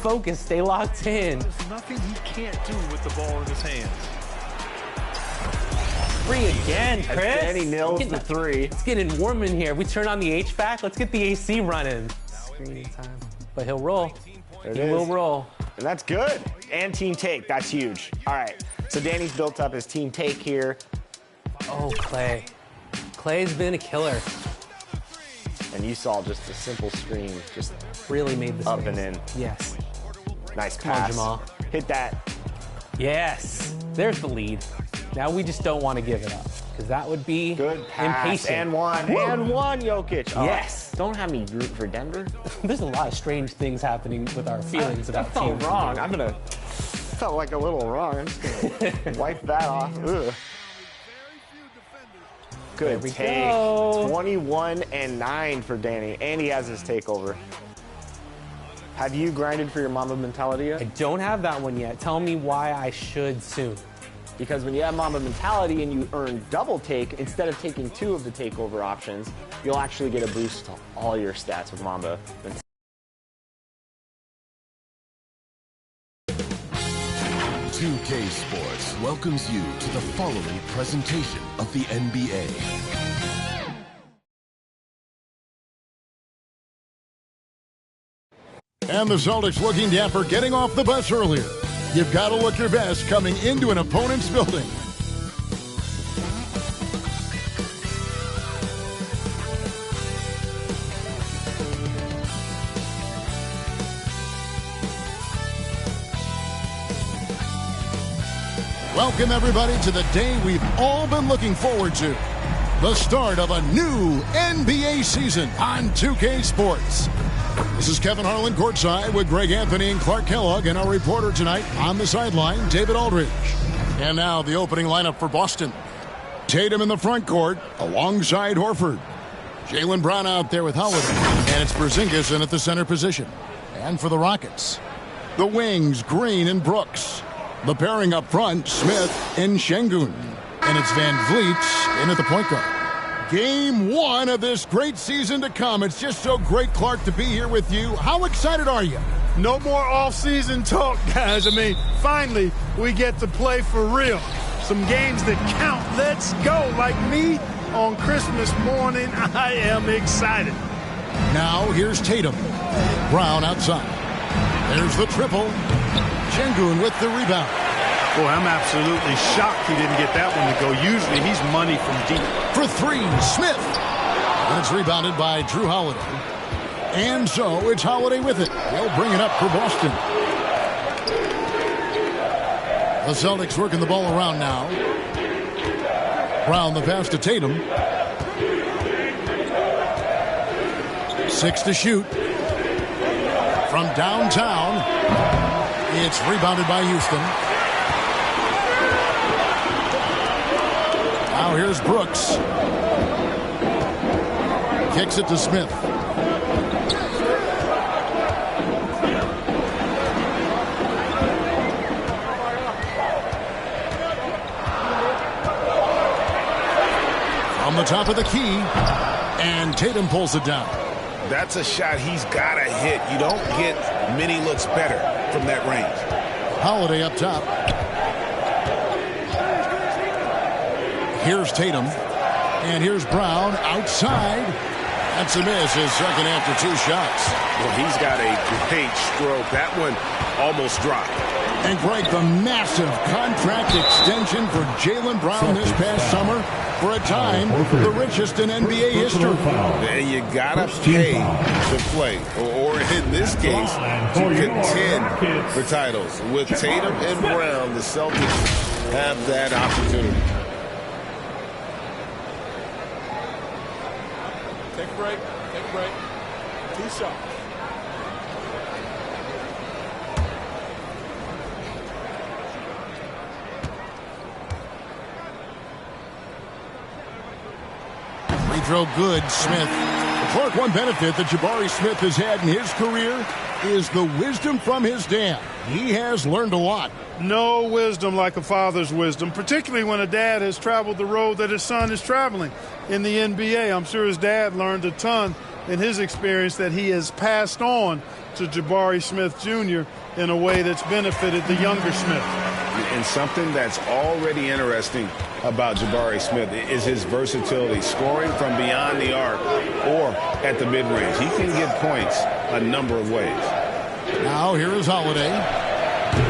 Focus, stay locked in. There's nothing he can't do with the ball in his hands. Three again, Chris. Danny nails the three. It's getting warm in here. We turn on the HVAC. Let's get the AC running. Screening time. But he'll roll. He will roll. And that's good. And team take. That's huge. All right. So Danny's built up his team take here. Oh, Clay. Clay's been a killer. And you saw just a simple screen, just really made the up space. and in. Yes. Nice Come pass. on, Jamal. Hit that. Yes. There's the lead. Now we just don't want to give it up because that would be good pass. impatient. And one, Jokic. Oh, yes. Don't have me root for Denver. There's a lot of strange things happening with our feelings about that teams. felt wrong. I'm gonna felt like a little wrong. I'm just gonna wipe that off. Ugh. Good take. 21-9 for Danny, and he has his takeover. Have you grinded for your Mamba mentality yet? I don't have that one yet. Tell me why I should soon. Because when you have Mamba mentality and you earn double take, instead of taking 2 of the takeover options, you'll actually get a boost to all your stats with Mamba mentality. 2K Sports welcomes you to the following presentation of the NBA. And the Celtics looking dapper getting off the bus earlier. You've got to look your best coming into an opponent's building. Welcome, everybody, to the day we've all been looking forward to. The start of a new NBA season on 2K Sports. This is Kevin Harlan courtside with Greg Anthony and Clark Kellogg, and our reporter tonight on the sideline, David Aldridge. And now the opening lineup for Boston. Tatum in the front court alongside Horford. Jaylen Brown out there with Holiday. And it's Porzingis in at the center position. And for the Rockets, the wings, Green and Brooks. The pairing up front, Smith and Şengün. And it's Van Vliet in at the point guard. Game 1 of this great season to come. It's just so great, Clark, to be here with you. How excited are you? No more off-season talk, guys. I mean, finally, we get to play for real. Some games that count. Let's go. Like me on Christmas morning, I am excited. Now, here's Tatum. Brown outside. There's the triple. Şengün with the rebound. Boy, I'm absolutely shocked he didn't get that one to go. Usually he's money from deep. For 3, Smith. And it's rebounded by Drew Holiday. And so it's Holiday with it. They'll bring it up for Boston. The Celtics working the ball around now. Brown the pass to Tatum. 6 to shoot. From downtown, it's rebounded by Houston. Now here's Brooks. Kicks it to Smith. From the top of the key, and Tatum pulls it down. That's a shot he's got to hit. You don't get many looks better from that range. Holiday up top. Here's Tatum. And here's Brown outside. That's a miss, his second after 2 shots. Well, he's got a great stroke. That one almost dropped. And Greg, the massive contract extension for Jaylen Brown this past summer. For a time, the richest in NBA history. And you gotta pay to play, or in this case, to contend for titles. With Tatum and Brown, the Celtics have that opportunity. Take a break. Take a break. 2 shots. Free throw good, Smith. Clark, one benefit that Jabari Smith has had in his career is the wisdom from his dad. He has learned a lot. No wisdom like a father's wisdom, particularly when a dad has traveled the road that his son is traveling in the NBA. I'm sure his dad learned a ton in his experience that he has passed on to Jabari Smith Jr. in a way that's benefited the younger Smith. And something that's already interesting about Jabari Smith is his versatility, scoring from beyond the arc or at the mid-range. He can get points a number of ways. Now here is Holiday.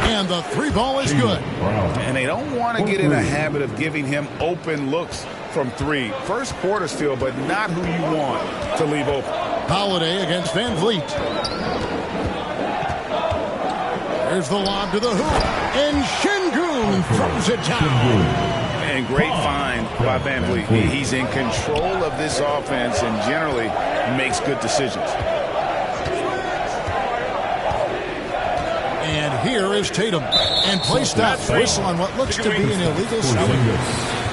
And the 3-ball is good. And they don't want to get in a habit of giving him open looks from 3. First quarter still, but not who you want to leave open. Holiday against Van Vliet. There's the lob to the hoop. And Şengün throws it down. And great find by Van Vliet. He's in control of this offense and generally makes good decisions. And here is Tatum. And play stops. Whistle on what looks to be an illegal steal.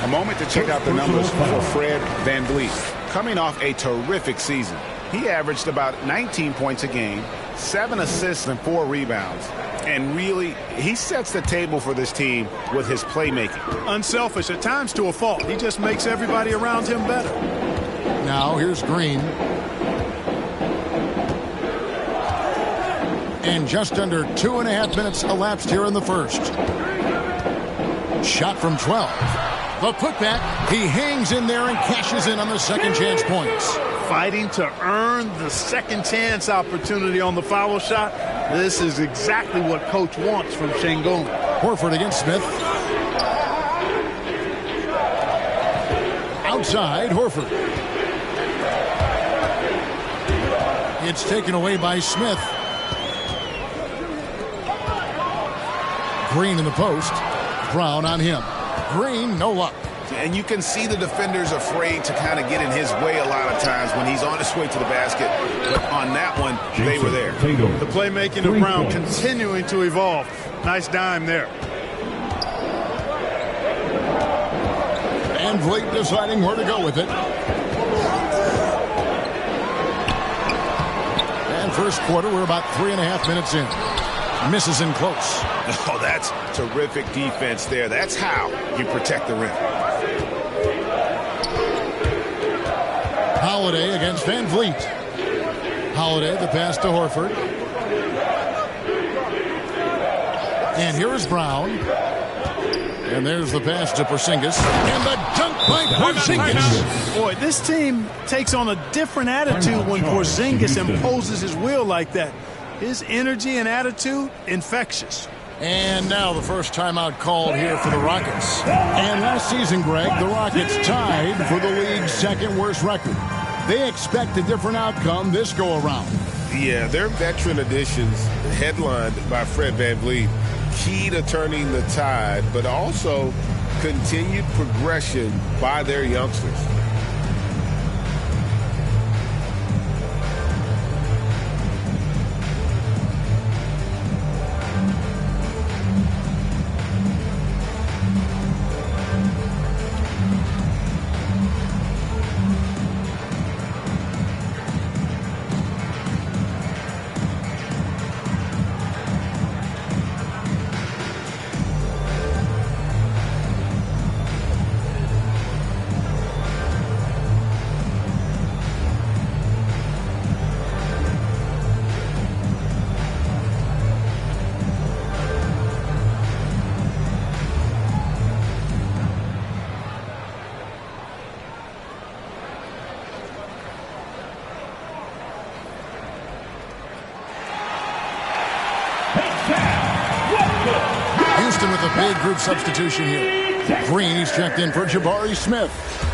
A moment to check out the numbers for Fred Van Vliet. Coming off a terrific season, he averaged about 19 points a game, 7 assists and 4 rebounds. And really, he sets the table for this team with his playmaking. Unselfish at times to a fault. He just makes everybody around him better. Now here's Green. And just under 2.5 minutes elapsed here in the first. Shot from 12. The putback. He hangs in there and cashes in on the second chance points. Fighting to earn the second chance opportunity on the foul shot. This is exactly what Coach wants from Şengün. Horford against Smith. Outside, Horford. It's taken away by Smith. Green in the post. Brown on him. Green, no luck. And you can see the defenders afraid to kind of get in his way a lot of times when he's on his way to the basket. But on that one, they were there. The playmaking of Brown continuing to evolve. Nice dime there. Van Vliet deciding where to go with it. And first quarter, we're about 3.5 minutes in. Misses in close. Oh, that's terrific defense there. That's how you protect the rim. Holiday against Van Vliet. Holiday, the pass to Horford. And here is Brown. And there's the pass to Porzingis. And the dunk by Porzingis. Boy, this team takes on a different attitude when Porzingis imposes his will like that. His energy and attitude, infectious. And now the first timeout called here for the Rockets. And last season, Greg, the Rockets tied for the league's second worst record. They expect a different outcome this go-around. Yeah, their veteran additions, headlined by Fred Van Vliet, key to turning the tide, but also continued progression by their youngsters. Houston with a big group substitution here. Green, he's checked in for Jabari Smith.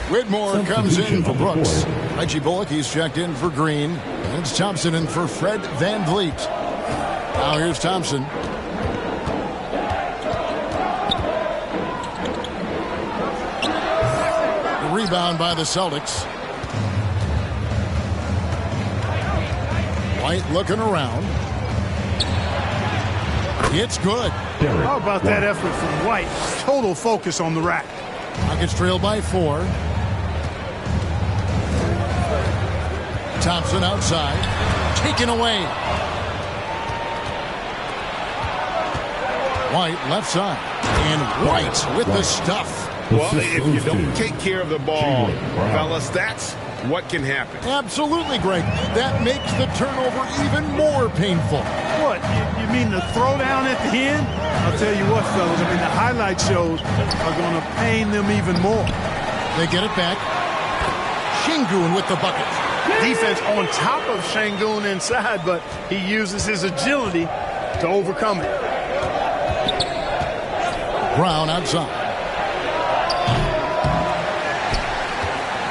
Whitmore comes in for Brooks. Reggie Bullock, he's checked in for Green. And it's Thompson in for Fred Van Vliet. Now here's Thompson. The rebound by the Celtics. White looking around. It's good. How about that effort from White? Total focus on the rack. Rockets trailed by 4. Thompson outside. Taken away. White left side. And White with the stuff. Well, if you don't take care of the ball, fellas, that's what can happen. Absolutely, Greg. That makes the turnover even more painful. What? You mean the throwdown at the end? I'll tell you what, fellas. I mean, the highlight shows are going to pain them even more. They get it back. Şengün with the bucket. Defense on top of Şengün inside, but he uses his agility to overcome it. Brown outside.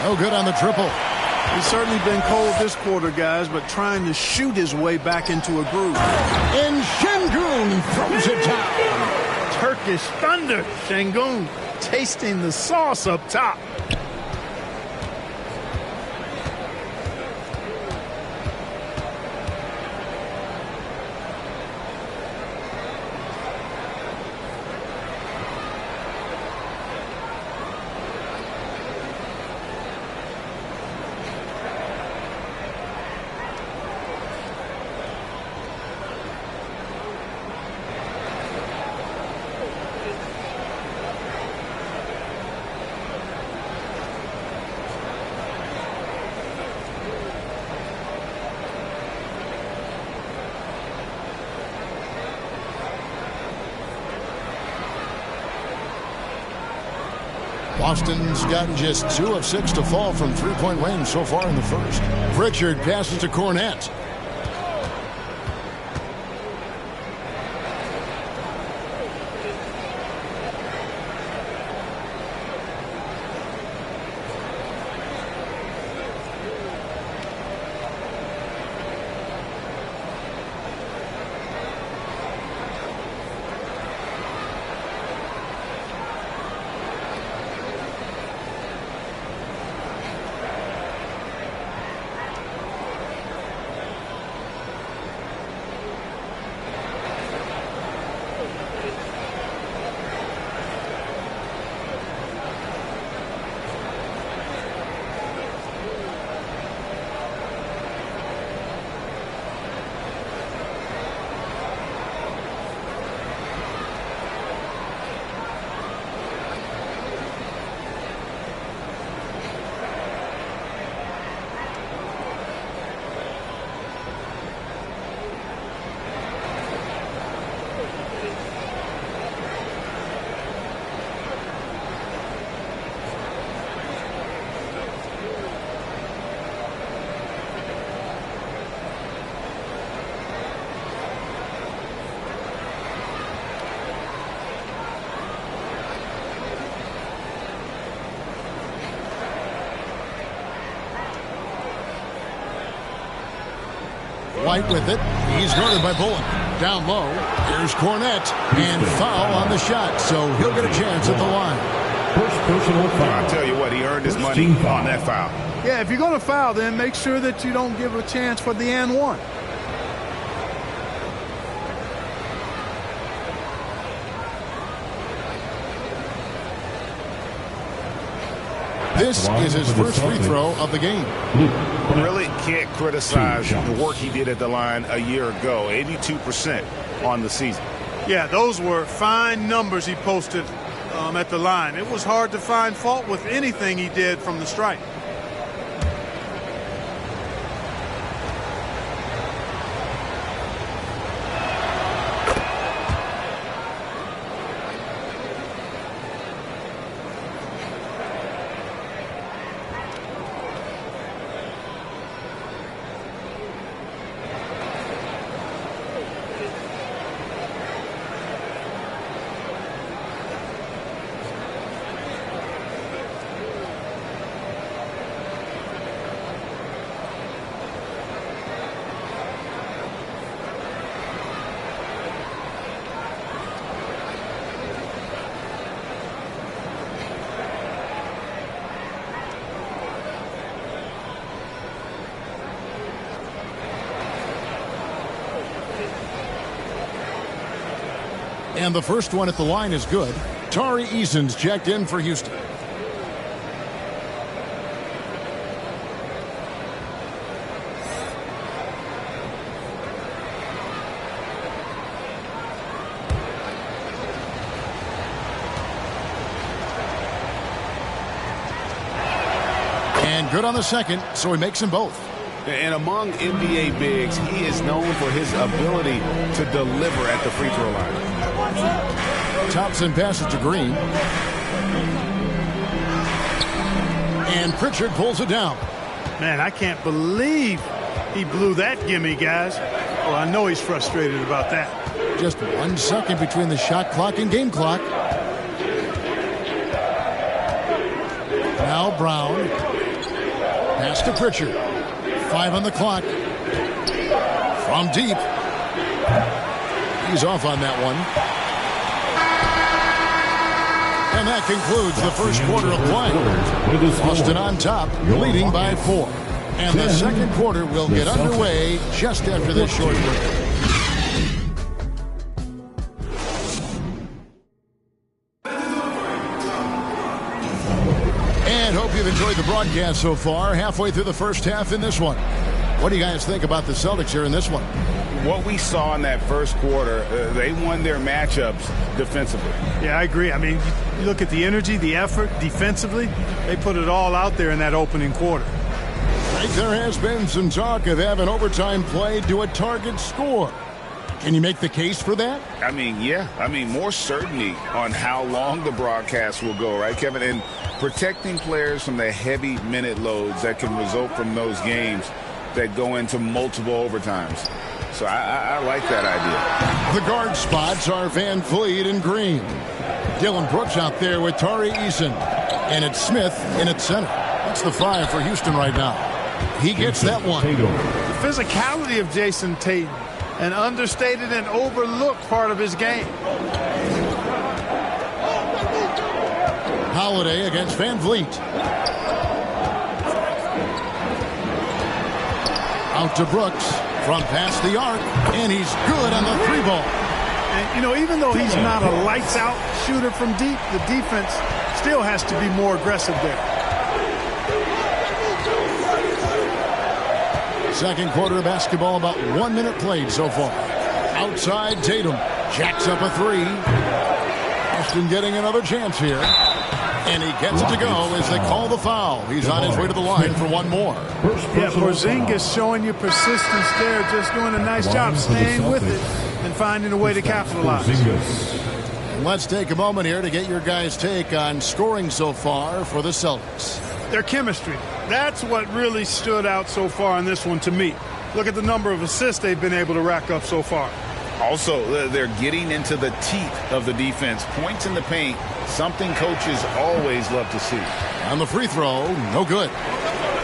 No good on the triple. He's certainly been cold this quarter, guys, but trying to shoot his way back into a groove. And Şengün throws it down. Turkish thunder. Şengün tasting the sauce up top. Boston's gotten just 2 of 6 to fall from three-point range so far in the first. Pritchard passes to Cornette. White with it. He's guarded by Bullock. Down low. Here's Cornette. And foul on the shot. So he'll get a chance at the line. First personal foul. I'll tell you what, he earned his money on that foul. Yeah, if you're going to foul, then make sure that you don't give a chance for the and one. This is his first free throw of the game. Really can't criticize the work he did at the line a year ago. 82% on the season. Yeah, those were fine numbers he posted at the line. It was hard to find fault with anything he did from the stripe. And the first one at the line is good. Tari Eason's checked in for Houston. And good on the second, so he makes them both. And among NBA bigs, he is known for his ability to deliver at the free throw line. Thompson passes to Green. And Pritchard pulls it down. Man, I can't believe he blew that gimme, guys. Well, I know he's frustrated about that. Just 1 second between the shot clock and game clock. Now Brown. Pass to Pritchard. 5 on the clock. From deep. He's off on that one. And that concludes the first quarter of play. Boston on top, leading by 4. And the second quarter will get underway just after this short break. And hope you've enjoyed the broadcast so far. Halfway through the first half in this one. What do you guys think about the Celtics here in this one? What we saw in that first quarter, they won their matchups defensively. Yeah, I agree. I mean, you look at the energy, the effort defensively, they put it all out there in that opening quarter. Right, there has been some talk of having overtime play to a target score. Can you make the case for that? I mean, yeah. I mean, more certainty on how long the broadcast will go, right, Kevin? And protecting players from the heavy minute loads that can result from those games that go into multiple overtimes. So I like that idea. The guard spots are Van Vliet and Green. Dylan Brooks out there with Tari Eason. And it's Smith in at center. That's the 5 for Houston right now. He gets that one. The physicality of Jason Tatum, an understated and overlooked part of his game. Holiday against Van Vliet. Out to Brooks from past the arc, and he's good on the 3-ball. And, you know, even though he's not a lights-out shooter from deep, the defense still has to be more aggressive there. Second quarter of basketball, about 1 minute played so far. Outside, Tatum jacks up a 3. Boston getting another chance here. And he gets it to go as they call the foul. He's on his way to the line for one more. Yeah, Porzingis showing you persistence there, just doing a nice job staying with it and finding a way to capitalize. Let's take a moment here to get your guys' take on scoring so far for the Celtics. Their chemistry. That's what really stood out so far in this one to me. Look at the number of assists they've been able to rack up so far. Also, they're getting into the teeth of the defense. Points in the paint, something coaches always love to see. On the free throw, no good.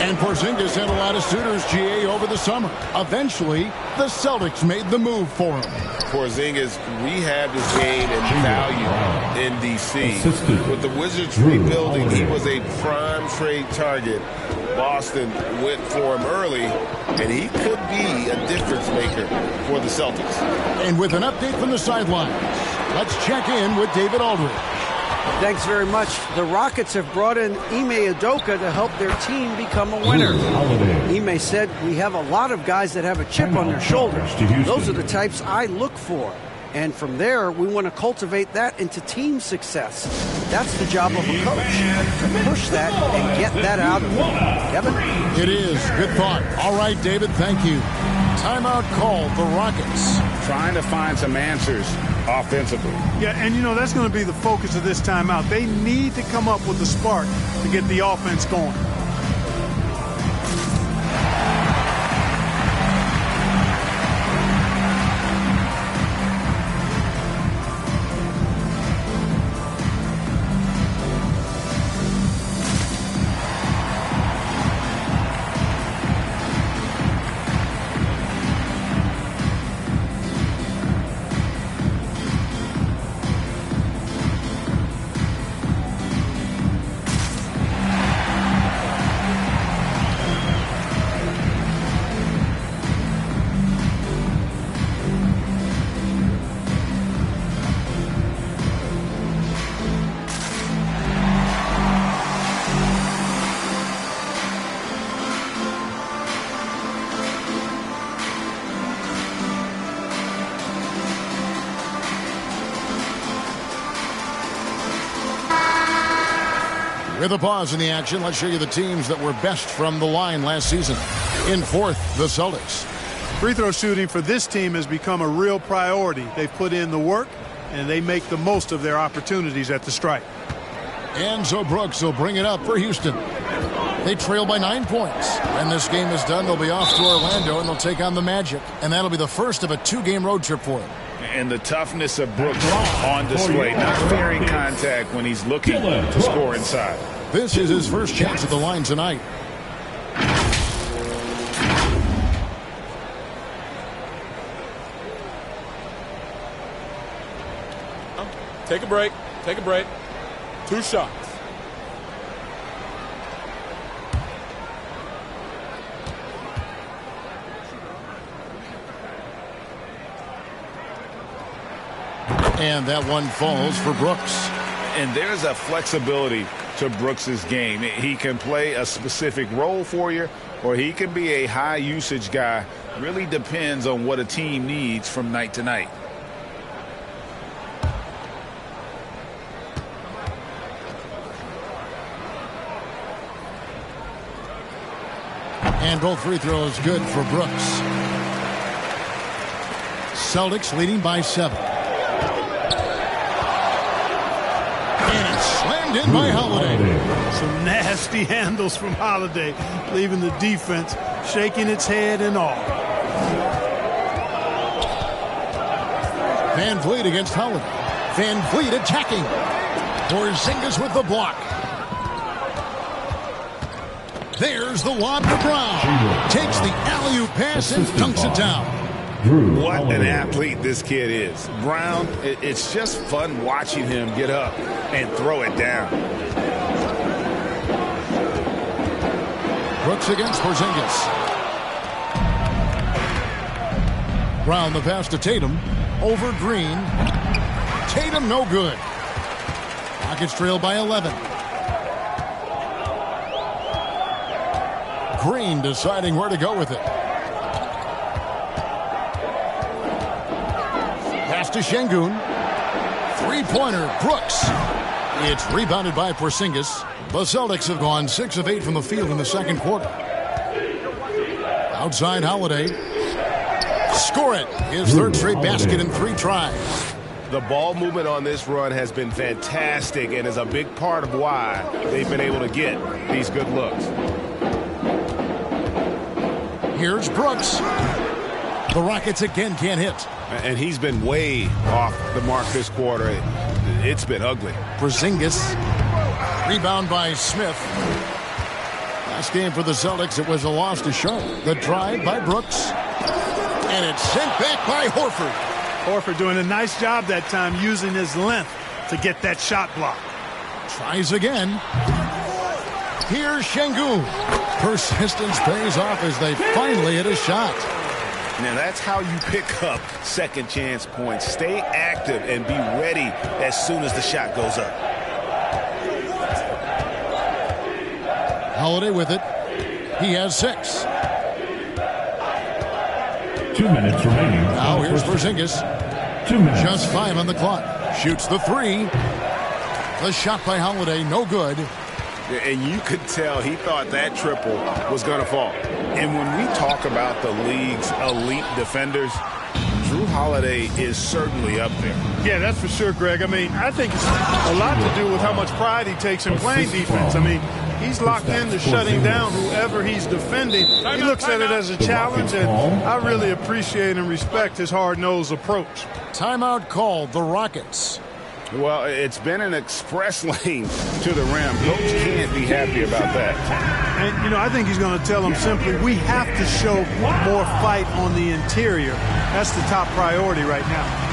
And Porzingis had a lot of suitors, GA, over the summer. Eventually, the Celtics made the move for him. Porzingis rehabbed his game and value in D.C. With the Wizards rebuilding, he was a prime trade target. Boston went for him early, and he could be a difference maker for the Celtics. And with an update from the sidelines, let's check in with David Aldridge. Thanks very much. The Rockets have brought in Ime Udoka to help their team become a winner. Ime said, "We have a lot of guys that have a chip on their shoulders. Those are the types I look for. And from there, we want to cultivate that into team success. That's the job of a coach, to push that and get that out of them." Kevin? It is. Good thought. All right, David, thank you. Timeout called the Rockets. Trying to find some answers offensively. Yeah, and you know, that's going to be the focus of this timeout. They need to come up with the spark to get the offense going. With a pause in the action, let's show you the teams that were best from the line last season. In fourth, the Celtics. Free throw shooting for this team has become a real priority. They've put in the work, and they make the most of their opportunities at the stripe. And so Brooks will bring it up for Houston. They trail by 9 points. When this game is done, they'll be off to Orlando, and they'll take on the Magic. And that'll be the first of a 2-game road trip for them. And the toughness of Brooks on display, not fearing contact when he's looking to score inside. This is his first chance at the line tonight. Take a break. Take a break. 2 shots. And that one falls for Brooks. And there's a flexibility to Brooks's game. He can play a specific role for you, or he can be a high usage guy. Really depends on what a team needs from night to night. And both free throws good for Brooks. Celtics leading by 7. And it's slammed in by Holiday. Some nasty handles from Holiday, leaving the defense shaking its head and all. Van Vliet against Holiday. Van Vliet attacking. Porzingis with the block. There's the lob to Brown. Takes the alley-oop pass and dunks it down. What an athlete this kid is. Brown, it's just fun watching him get up and throw it down. Brooks against Porzingis. Brown the pass to Tatum. Over Green. Tatum no good. Rockets trail by 11. Green deciding where to go with it. Pass to Şengün. Three-pointer, Brooks. It's rebounded by Porzingis. The Celtics have gone 6 of 8 from the field in the second quarter. Outside Holiday. Score it. His third straight basket in 3 tries. The ball movement on this run has been fantastic and is a big part of why they've been able to get these good looks. Here's Brooks. The Rockets again can't hit. And he's been way off the mark this quarter. It's been ugly. Porzingis. Rebound by Smith. Last game for the Celtics, it was a loss to Charlotte. The drive by Brooks. And it's sent back by Horford. Horford doing a nice job that time using his length to get that shot block. Tries again. Here's Şengün. Persistence pays off as they finally hit a shot. Now that's how you pick up second chance points. Stay active and be ready as soon as the shot goes up. Holiday with it. He has 6. 2 minutes remaining. Now here's Porzingis. 2 minutes. Just 5 on the clock. Shoots the 3. The shot by Holiday, no good. And you could tell he thought that triple was going to fall. And when we talk about the league's elite defenders, Jrue Holiday is certainly up there. Yeah, that's for sure, Greg. I mean, I think it's a lot to do with how much pride he takes in playing defense. I mean, he's locked into shutting down whoever he's defending. He looks at it as a challenge, and I really appreciate and respect his hard-nosed approach. Timeout called, the Rockets. Well, it's been an express lane to the rim. Coach can't be happy about that. And, you know, I think he's going to tell them simply, we have to show more fight on the interior. That's the top priority right now.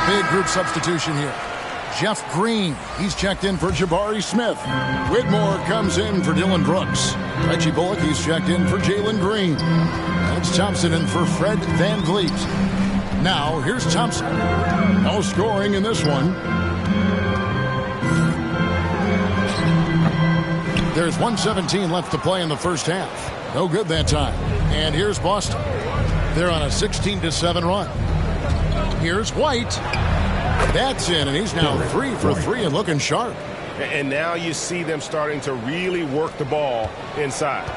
Big group substitution here. Jeff Green, he's checked in for Jabari Smith. Whitmore comes in for Dylan Brooks. Reggie Bullock, he's checked in for Jalen Green. Alex Thompson in for Fred Van Vliet. Now, here's Thompson. No scoring in this one. There's 1:17 left to play in the first half. No good that time. And here's Boston. They're on a 16-7 run. Here's White. That's in, and he's now 3 for 3 and looking sharp. And now you see them starting to really work the ball inside.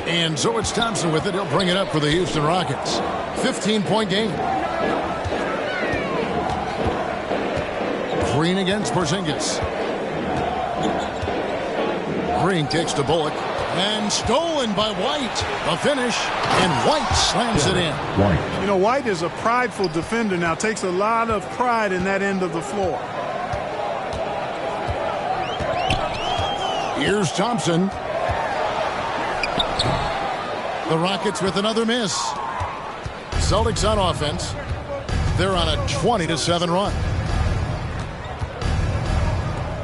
And so it's Thompson with it. He'll bring it up for the Houston Rockets. 15-point game. Green against Porzingis. Green kicks to Bullock. And stolen by White. The finish, and White slams it in. You know, White is a prideful defender now. Takes a lot of pride in that end of the floor. Here's Thompson. The Rockets with another miss. Celtics on offense. They're on a 20-7 run.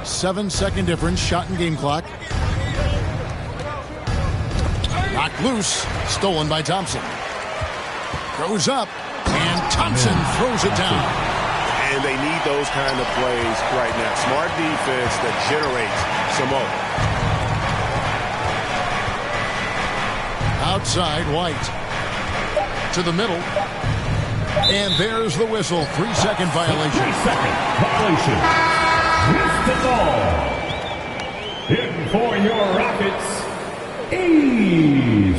7-second difference, shot and game clock. Knocked loose, stolen by Thompson. Goes up, and Thompson throws it down. And they need those kind of plays right now. Smart defense that generates some more. Outside, White. To the middle. And there's the whistle. 3-second violation. 3-second violation. Missed the ball. In for your Rockets. And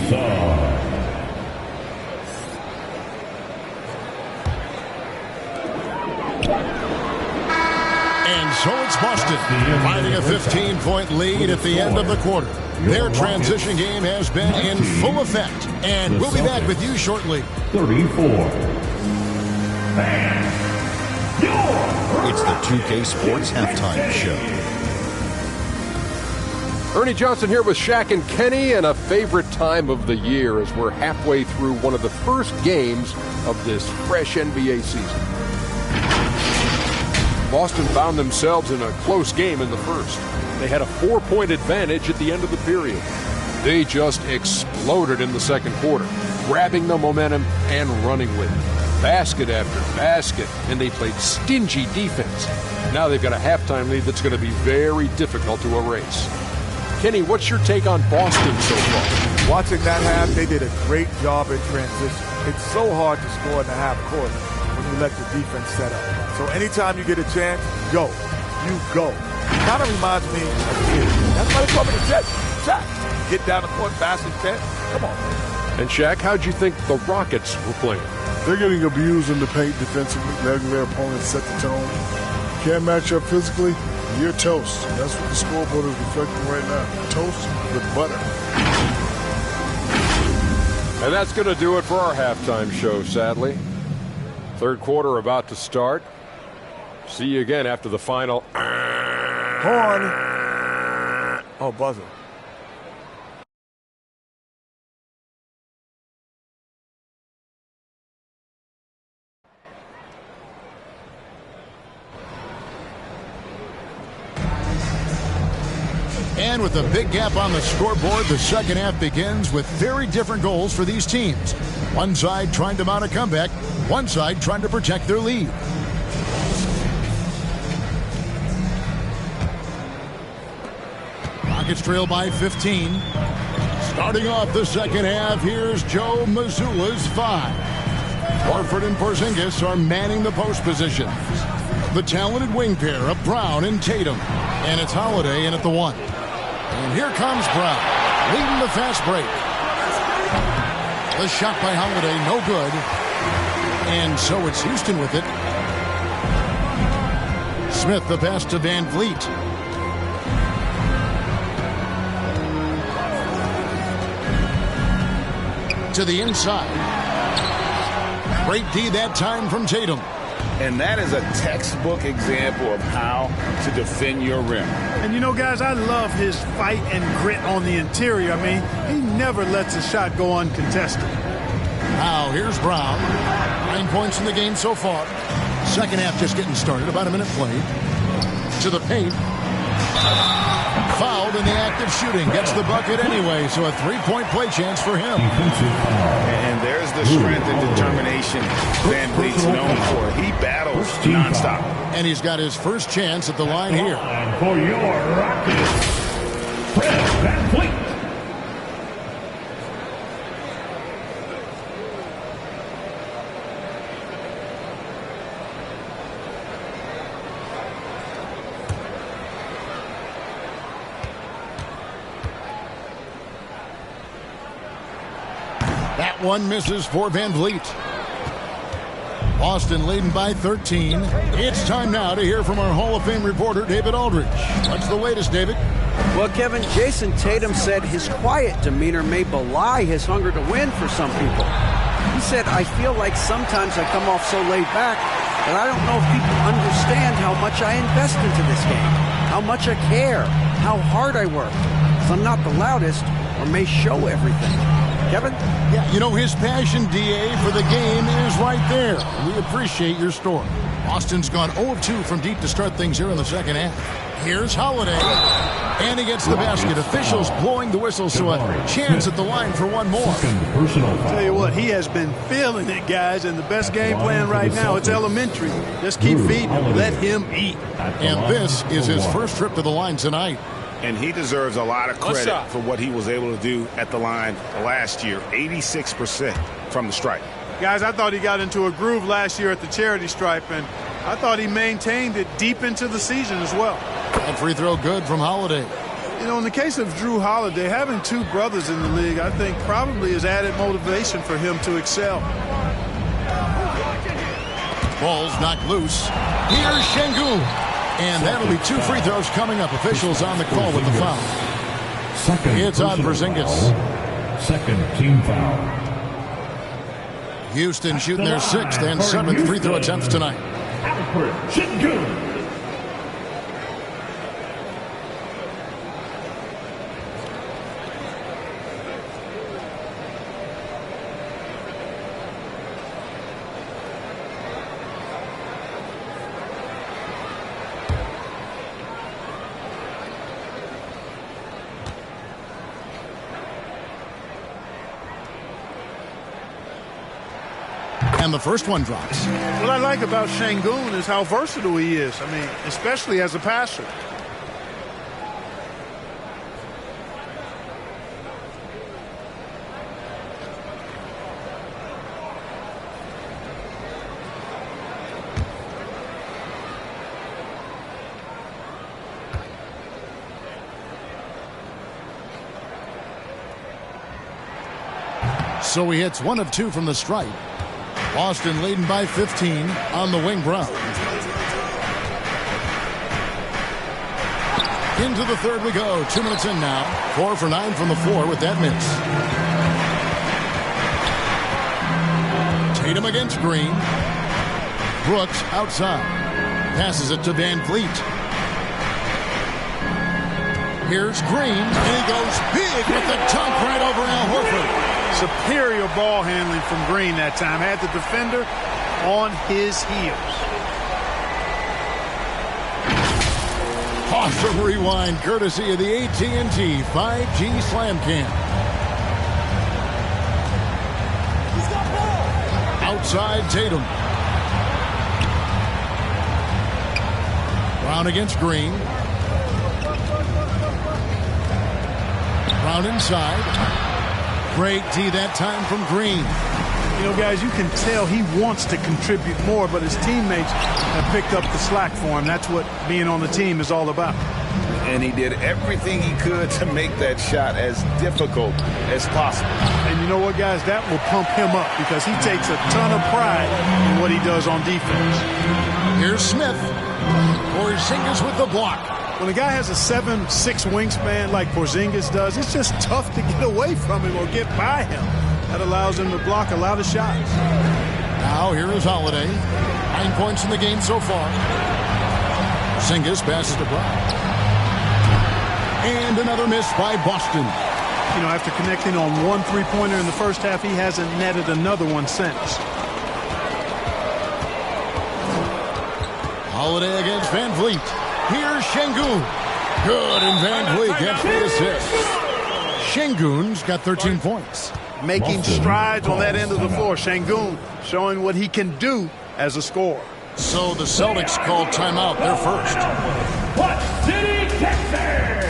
so it's Boston, finding a 15-point lead at the end of the quarter. Their transition game has been in full effect, and we'll be back with you shortly. 34. It's the 2K Sports Halftime Show. Ernie Johnson here with Shaq and Kenny, and a favorite time of the year as we're halfway through one of the first games of this fresh NBA season. Boston found themselves in a close game in the first. They had a 4-point advantage at the end of the period. They just exploded in the second quarter, grabbing the momentum and running with it. Basket after basket, and they played stingy defense. Now they've got a halftime lead that's going to be very difficult to erase. Kenny, what's your take on Boston so far? Watching that half, they did a great job in transition. It's so hard to score in the half court when you let the defense set up. So anytime you get a chance, go. You go. Kind of reminds me of a kid. That's why they call me the Jet. Shaq. Get down the court, basket 10. Come on. And Shaq, how'd you think the Rockets were playing? They're getting abused in the paint defensively, letting their opponents set the tone. Can't match up physically, you're toast. That's what the scoreboard is reflecting right now. Toast with butter. And that's going to do it for our halftime show, sadly. Third quarter about to start. See you again after the final. Horn. Oh, buzzer. And with a big gap on the scoreboard, the second half begins with very different goals for these teams. One side trying to mount a comeback, one side trying to protect their lead. Rockets trail by 15. Starting off the second half, here's Joe Mazzulla's 5. Horford and Porzingis are manning the post positions. The talented wing pair of Brown and Tatum. And it's Holiday in at the 1. And here comes Brown, leading the fast break. The shot by Holiday, no good. And so it's Houston with it. Smith, the pass to Van Vliet. To the inside. Great D that time from Tatum. And that is a textbook example of how to defend your rim. And you know, guys, I love his fight and grit on the interior. I mean, he never lets a shot go uncontested. Now, here's Brown. 9 points in the game so far. Second half just getting started. About a minute played. To the paint. fouled in the act of shooting. Gets the bucket anyway, so a three-point play chance for him. And there's the strength and determination Van Vliet's known for. He battles nonstop. And he's got his first chance at the line here. And for your Rockets, Fred Van Vliet. That one misses for Van Vliet. Boston leading by 13. It's time now to hear from our Hall of Fame reporter, David Aldridge. What's the latest, David? Well, Kevin, Jason Tatum said his quiet demeanor may belie his hunger to win for some people. He said, I feel like sometimes I come off so laid back that I don't know if people understand how much I invest into this game, how much I care, how hard I work. So I'm not the loudest or may show everything. Kevin? Yeah, you know, his passion, D.A., for the game is right there. We appreciate your story. Boston's gone 0-2 from deep to start things here in the second half. Here's Holiday. And he gets the basket. Officials blowing the whistle, so a chance at the line for one more. Tell you what, he has been feeling it, guys, and the best game plan right now, it's elementary. Just keep feeding him. Let him eat. And this is his first trip to the line tonight. And he deserves a lot of credit for what he was able to do at the line last year. 86% from the stripe. Guys, I thought he got into a groove last year at the charity stripe, and I thought he maintained it deep into the season as well. That free throw good from Holiday. You know, in the case of Drew Holiday, having two brothers in the league, I think probably is added motivation for him to excel. Ball's knocked loose. Here's Şengün. And that'll be two free throws coming up. Officials on the call with the foul. It's on Porzingis. Second team foul. Houston shooting their sixth and seventh free throw attempts tonight. Şengün. And the first one drops. What I like about Şengün is how versatile he is. I mean, especially as a passer. So he hits one of two from the stripe. Boston leading by 15 on the wing. Brown. Into the third we go. 2 minutes in now. 4 for 9 from the floor with that miss. Tatum against Green. Brooks outside. Passes it to Van Vliet. Here's Green. And he goes big with the dunk right over Al Horford. Superior ball handling from Green that time. Had the defender on his heels. Awesome rewind courtesy of the AT&T 5G Slam Cam. Outside Tatum. Brown against Green. Brown inside. Great D that time from Green. You know, guys, you can tell he wants to contribute more, but his teammates have picked up the slack for him. That's what being on the team is all about. And he did everything he could to make that shot as difficult as possible. And you know what, guys? That will pump him up because he takes a ton of pride in what he does on defense. Here's Smith. Porzingis with the block. When a guy has a 7'6" wingspan like Porzingis does, it's just tough to get away from him or get by him. That allows him to block a lot of shots. Now here is Holiday. 9 points in the game so far. Porzingis passes to Brown. And another miss by Boston. You know, after connecting on one three-pointer in the first half, he hasn't netted another one since. Holiday against Van Vliet. Here's Şengün. Good, and Van Vliet gets the assist. Şengün's got 13 points. Making strides on that end of the floor. Şengün showing what he can do as a scorer. So the Celtics called timeout. They're first. What City, Texas?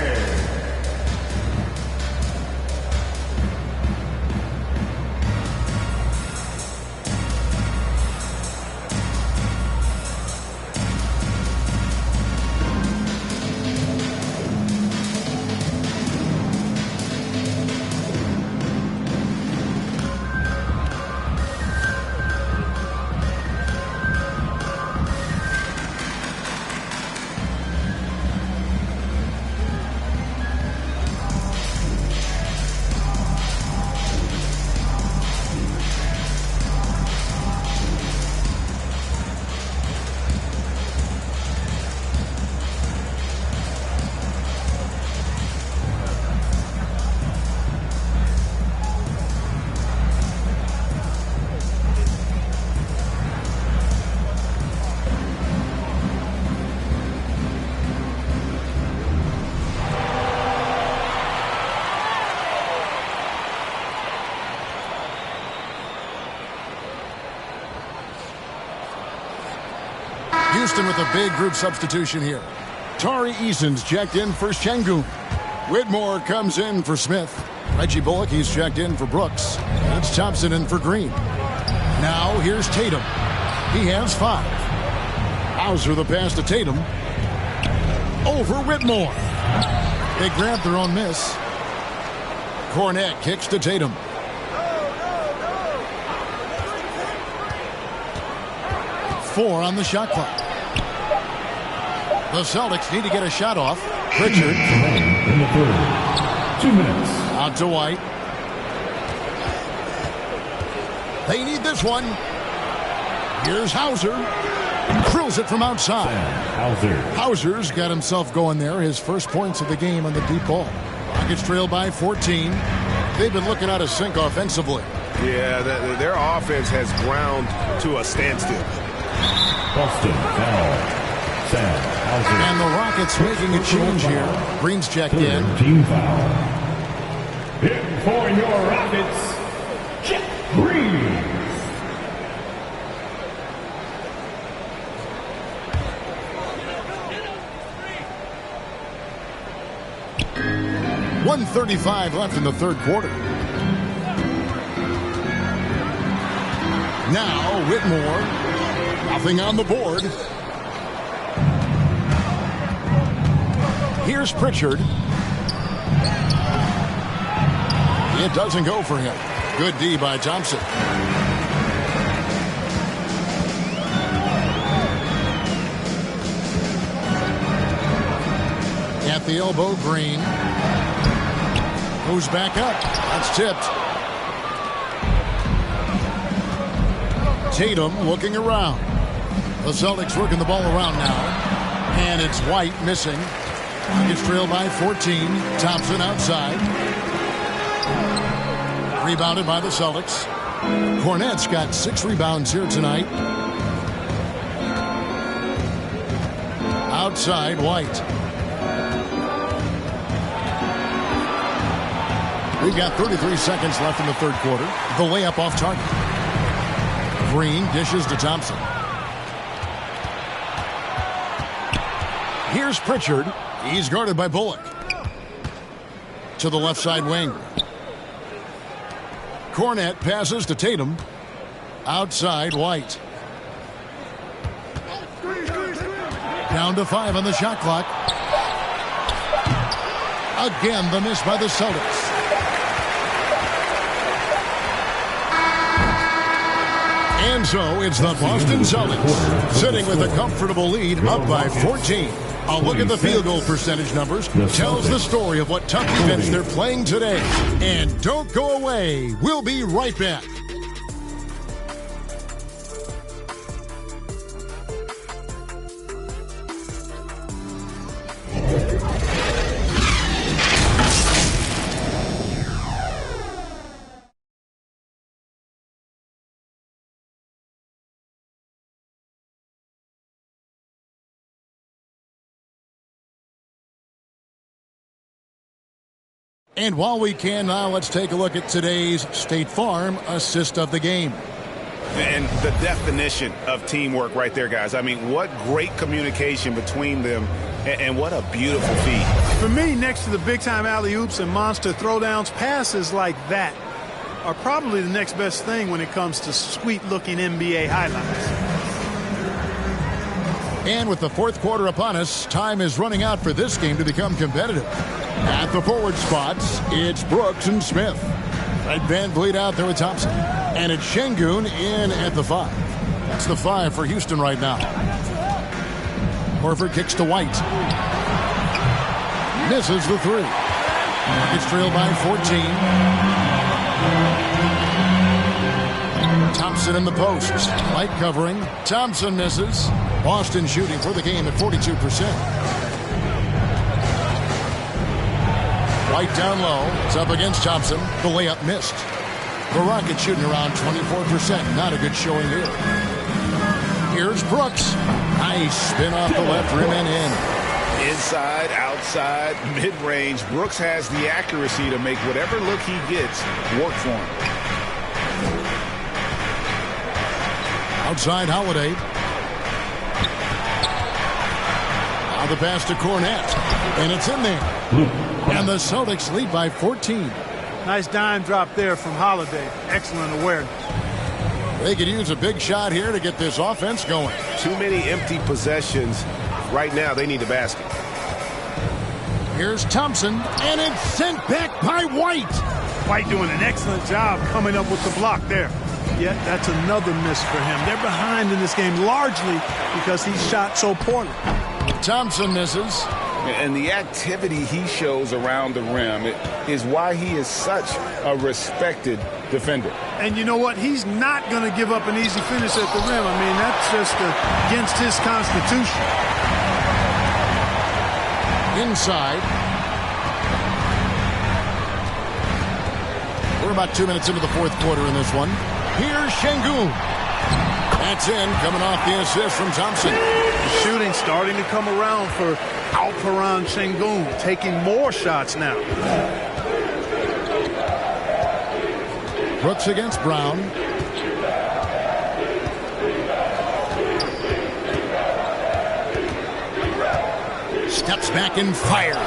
Houston with a big group substitution here. Tari Eason's checked in for Şengün. Whitmore comes in for Smith. Reggie Bullock, he's checked in for Brooks. It's Thompson in for Green. Now here's Tatum. He has 5. Hauser the pass to Tatum. Over Whitmore. They grab their own miss. Cornette kicks to Tatum. Four on the shot clock. The Celtics need to get a shot off. Pritchard. In the third. 2 minutes. Out to White. They need this one. Here's Hauser. Drills it from outside. Hauser's got himself going there. His first points of the game on the deep ball. Rockets trail by 14. They've been looking out of sync offensively. Yeah, their offense has ground to a standstill. Boston foul. And the Rockets making a change here. Green's checked in. Team foul. Hit for your Rockets, Jeff Green. .135 left in the third quarter. Now Whitmore. Nothing on the board. Here's Pritchard. It doesn't go for him. Good D by Thompson. At the elbow, Green. Goes back up. That's tipped. Tatum looking around. The Celtics working the ball around now. And it's White missing. Rockets trail by 14. Thompson outside. Rebounded by the Celtics. Cornette's got 6 rebounds here tonight. Outside, White. We've got 33 seconds left in the third quarter. The layup off target. Green dishes to Thompson. Here's Pritchard. He's guarded by Bullock. To the left side wing. Cornette passes to Tatum. Outside, White. Down to 5 on the shot clock. Again, the miss by the Celtics. And so it's the Boston Celtics sitting with a comfortable lead up by 14. A look at the field goal percentage numbers tells the story of what tough defense they're playing today. And don't go away. We'll be right back. And while we can now, let's take a look at today's State Farm assist of the game. And the definition of teamwork right there, guys. I mean, what great communication between them, and what a beautiful feat. For me, next to the big-time alley-oops and monster throwdowns, passes like that are probably the next best thing when it comes to sweet-looking NBA highlights. And with the fourth quarter upon us, time is running out for this game to become competitive. At the forward spots, it's Brooks and Smith. Fred VanVleet out there with Thompson. And it's Şengün in at the 5. That's the 5 for Houston right now. Horford kicks to White. Misses the 3. It's trailed by 14. Thompson in the post. White covering. Thompson misses. Boston shooting for the game at 42%. White down low. It's up against Thompson. The layup missed. The Rockets shooting around 24%. Not a good showing here. Here's Brooks. Nice spin off the left rim and in. Inside, outside, mid-range. Brooks has the accuracy to make whatever look he gets work for him. Outside Holiday. Now the pass to Cornette. And it's in there. And the Celtics lead by 14. Nice dime drop there from Holiday. Excellent awareness. They could use a big shot here to get this offense going. Too many empty possessions. Right now, they need the basket. Here's Thompson, and it's sent back by White. White doing an excellent job coming up with the block there. Yet that's another miss for him. They're behind in this game largely because he shot so poorly. Thompson misses. And the activity he shows around the rim is why he is such a respected defender. And you know what? He's not going to give up an easy finish at the rim. I mean, that's just against his constitution. Inside. We're about 2 minutes into the fourth quarter in this one. Here's Şengün. That's in, coming off the assist from Thompson. The shooting starting to come around for Alperen Şengün, taking more shots now. Brooks against Brown. Steps back and fires.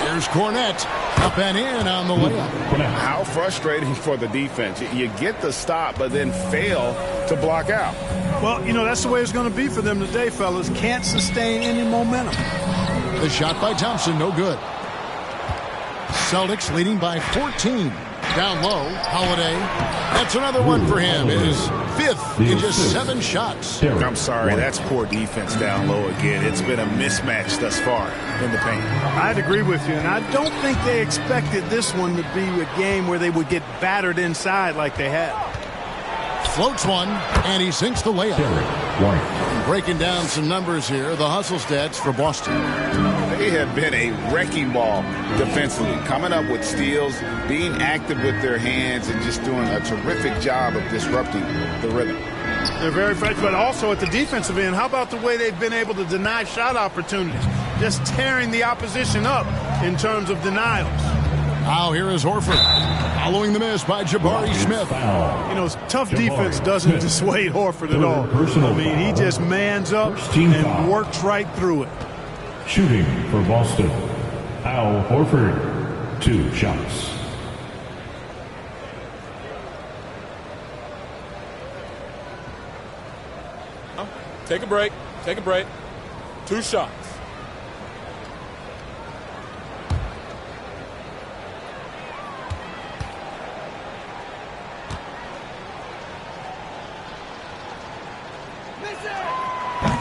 Here's Cornette. Up and in on the layup. How frustrating for the defense. You get the stop, but then fail to block out. Well, you know, that's the way it's going to be for them today, fellas. Can't sustain any momentum. The shot by Thompson, no good. Celtics leading by 14. Down low, Holiday. That's another one for him. His 5th in just 7 shots. I'm sorry, that's poor defense down low again. It's been a mismatch thus far in the paint. I'd agree with you, and I don't think they expected this one to be a game where they would get battered inside like they had. Floats one, and he sinks the layup. Breaking down some numbers here, the hustle stats for Boston. They have been a wrecking ball defensively, coming up with steals, being active with their hands, and just doing a terrific job of disrupting the rhythm. They're very fresh, but also at the defensive end, how about the way they've been able to deny shot opportunities? Just tearing the opposition up in terms of denials. Now here is Horford, following the miss by Jabari Smith. You know, tough defense doesn't dissuade Horford at all. I mean, he just mans up and works right through it. Shooting for Boston, Al Horford, 2 shots. Take a break. Take a break. 2 shots.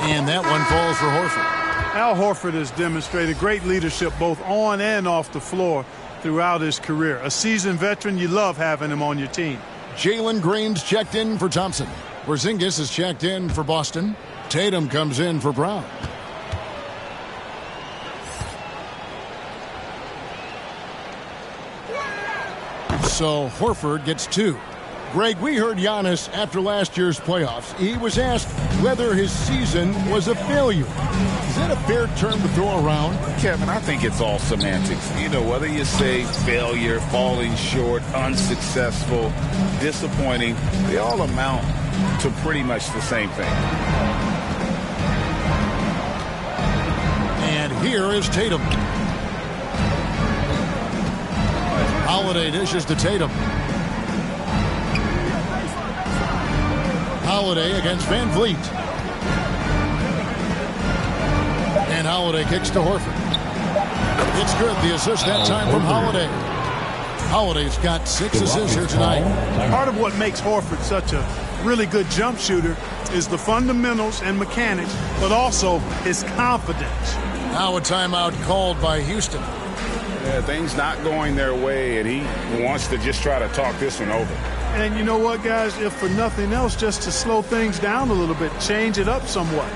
And that one falls for Horford. Al Horford has demonstrated great leadership both on and off the floor throughout his career. A seasoned veteran, you love having him on your team. Jalen Green's checked in for Thompson. Porzingis is checked in for Boston. Tatum comes in for Brown. So Horford gets 2. Greg, we heard Giannis after last year's playoffs. He was asked whether his season was a failure. Is that a fair term to throw around? Kevin, I think it's all semantics. You know, whether you say failure, falling short, unsuccessful, disappointing, they all amount to pretty much the same thing. And here is Tatum. Holiday dishes to Tatum. Holiday against Van Vliet. And Holiday kicks to Horford. It's good. The assist that time from Holiday. Holiday's got 6 assists here tonight. Part of what makes Horford such a really good jump shooter is the fundamentals and mechanics, but also his confidence. Now a timeout called by Houston. Yeah, things not going their way, and he wants to just try to talk this one over. And you know what, guys? If for nothing else, just to slow things down a little bit, change it up somewhat.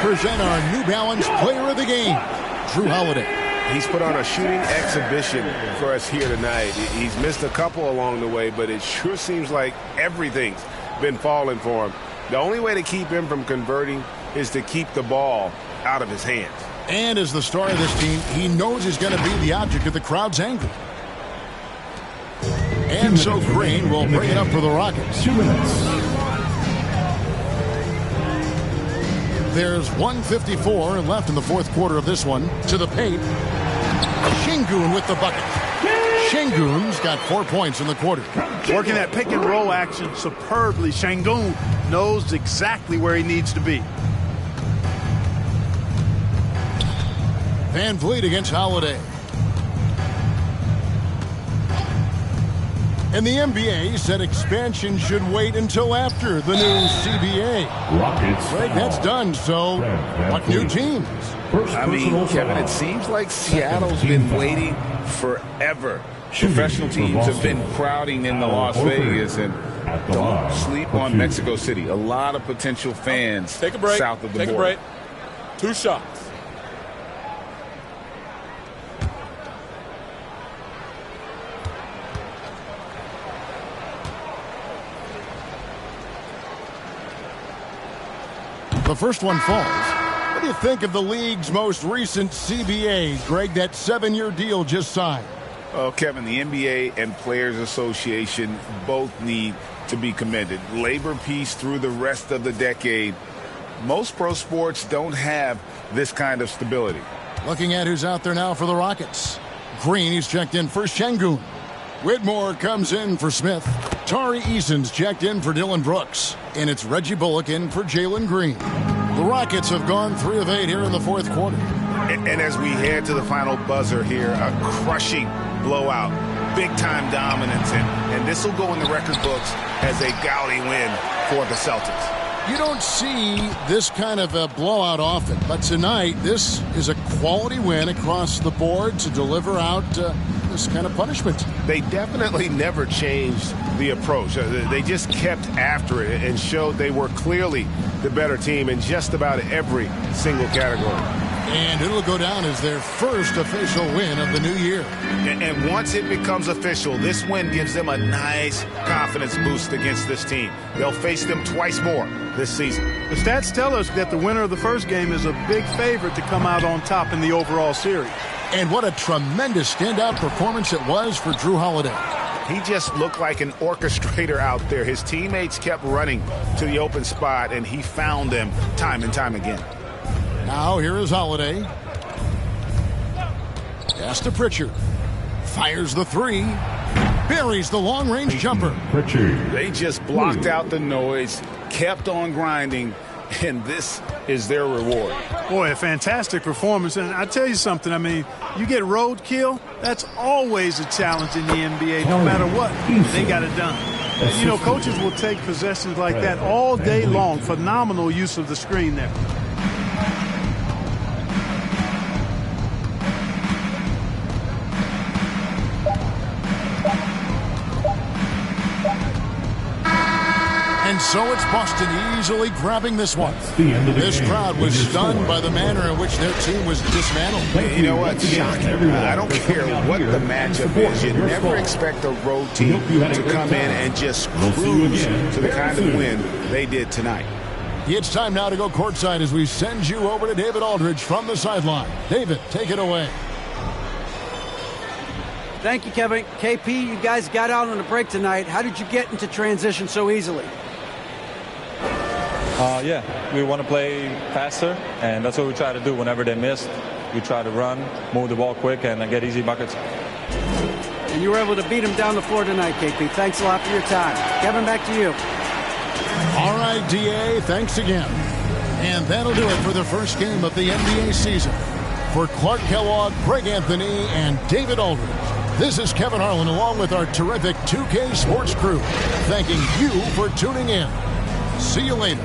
Present our New Balance Player of the Game, Jrue Holiday. He's put on a shooting exhibition for us here tonight. He's missed a couple along the way, but it sure seems like everything's been falling for him. The only way to keep him from converting is to keep the ball out of his hands. And as the star of this team, he knows he's going to be the object of the crowd's anger. And so Green will bring it up for the Rockets. 2 minutes. There's 1:54 left in the fourth quarter of this one. To the paint. Şengün with the bucket. Şengün's got 4 points in the quarter. Working that pick and roll action superbly. Şengün knows exactly where he needs to be. Van Vliet against Holiday. And the NBA said expansion should wait until after the new CBA. Rockets. Right, that's done, so what new teams? I mean, Kevin, it seems like Seattle's been waiting forever. Professional teams have been crowding in the Las Vegas, and don't sleep on Mexico City. A lot of potential fans Take a break. south of the Take border. a break. 2 shots. The first one falls. What do you think of the league's most recent CBA, Greg, that 7-year deal just signed? Oh, Kevin, the NBA and Players Association both need to be commended. Labor peace through the rest of the decade. Most pro sports don't have this kind of stability. Looking at who's out there now for the Rockets. Green, he's checked in for Şengün. Whitmore comes in for Smith. Tari Eason's checked in for Dylan Brooks. And it's Reggie Bullock in for Jalen Green. The Rockets have gone 3 of 8 here in the fourth quarter. And as we head to the final buzzer here, a crushing blowout, big-time dominance, and this will go in the record books as a gaudy win for the Celtics. You don't see this kind of a blowout often, but tonight this is a quality win across the board to deliver out this kind of punishment. They definitely never changed the approach. They just kept after it and showed they were clearly the better team in just about every single category. And it'll go down as their first official win of the new year. And once it becomes official, this win gives them a nice confidence boost against this team. They'll face them twice more this season. The stats tell us that the winner of the first game is a big favorite to come out on top in the overall series. And what a tremendous standout performance it was for Jrue Holiday. He just looked like an orchestrator out there. His teammates kept running to the open spot, and he found them time and time again. Now here is Holiday. Pass to Pritchard. Fires the three. Buries the long-range jumper. They just blocked out the noise, kept on grinding, and this is their reward. Boy, a fantastic performance. And I tell you something, I mean, you get roadkill, that's always a challenge in the NBA. No matter what, they got it done. And, you know, coaches will take possessions like that all day long. Phenomenal use of the screen there. And so it's Boston easily grabbing this one. This crowd was stunned by the manner in which their team was dismantled. You know what? Shocking. I don't care what the matchup is. You never expect a road team to come in and just cruise to the kind of win they did tonight. It's time now to go courtside as we send you over to David Aldridge from the sideline. David, take it away. Thank you, Kevin. KP, you guys got out on a break tonight. How did you get into transition so easily? Yeah, we want to play faster, and that's what we try to do whenever they miss. We try to run, move the ball quick, and get easy buckets. And you were able to beat them down the floor tonight, KP. Thanks a lot for your time. Kevin, back to you. All right, DA, thanks again. And that'll do it for the first game of the NBA season. For Clark Kellogg, Greg Anthony, and David Aldridge, this is Kevin Harlan along with our terrific 2K Sports crew, thanking you for tuning in. See you later.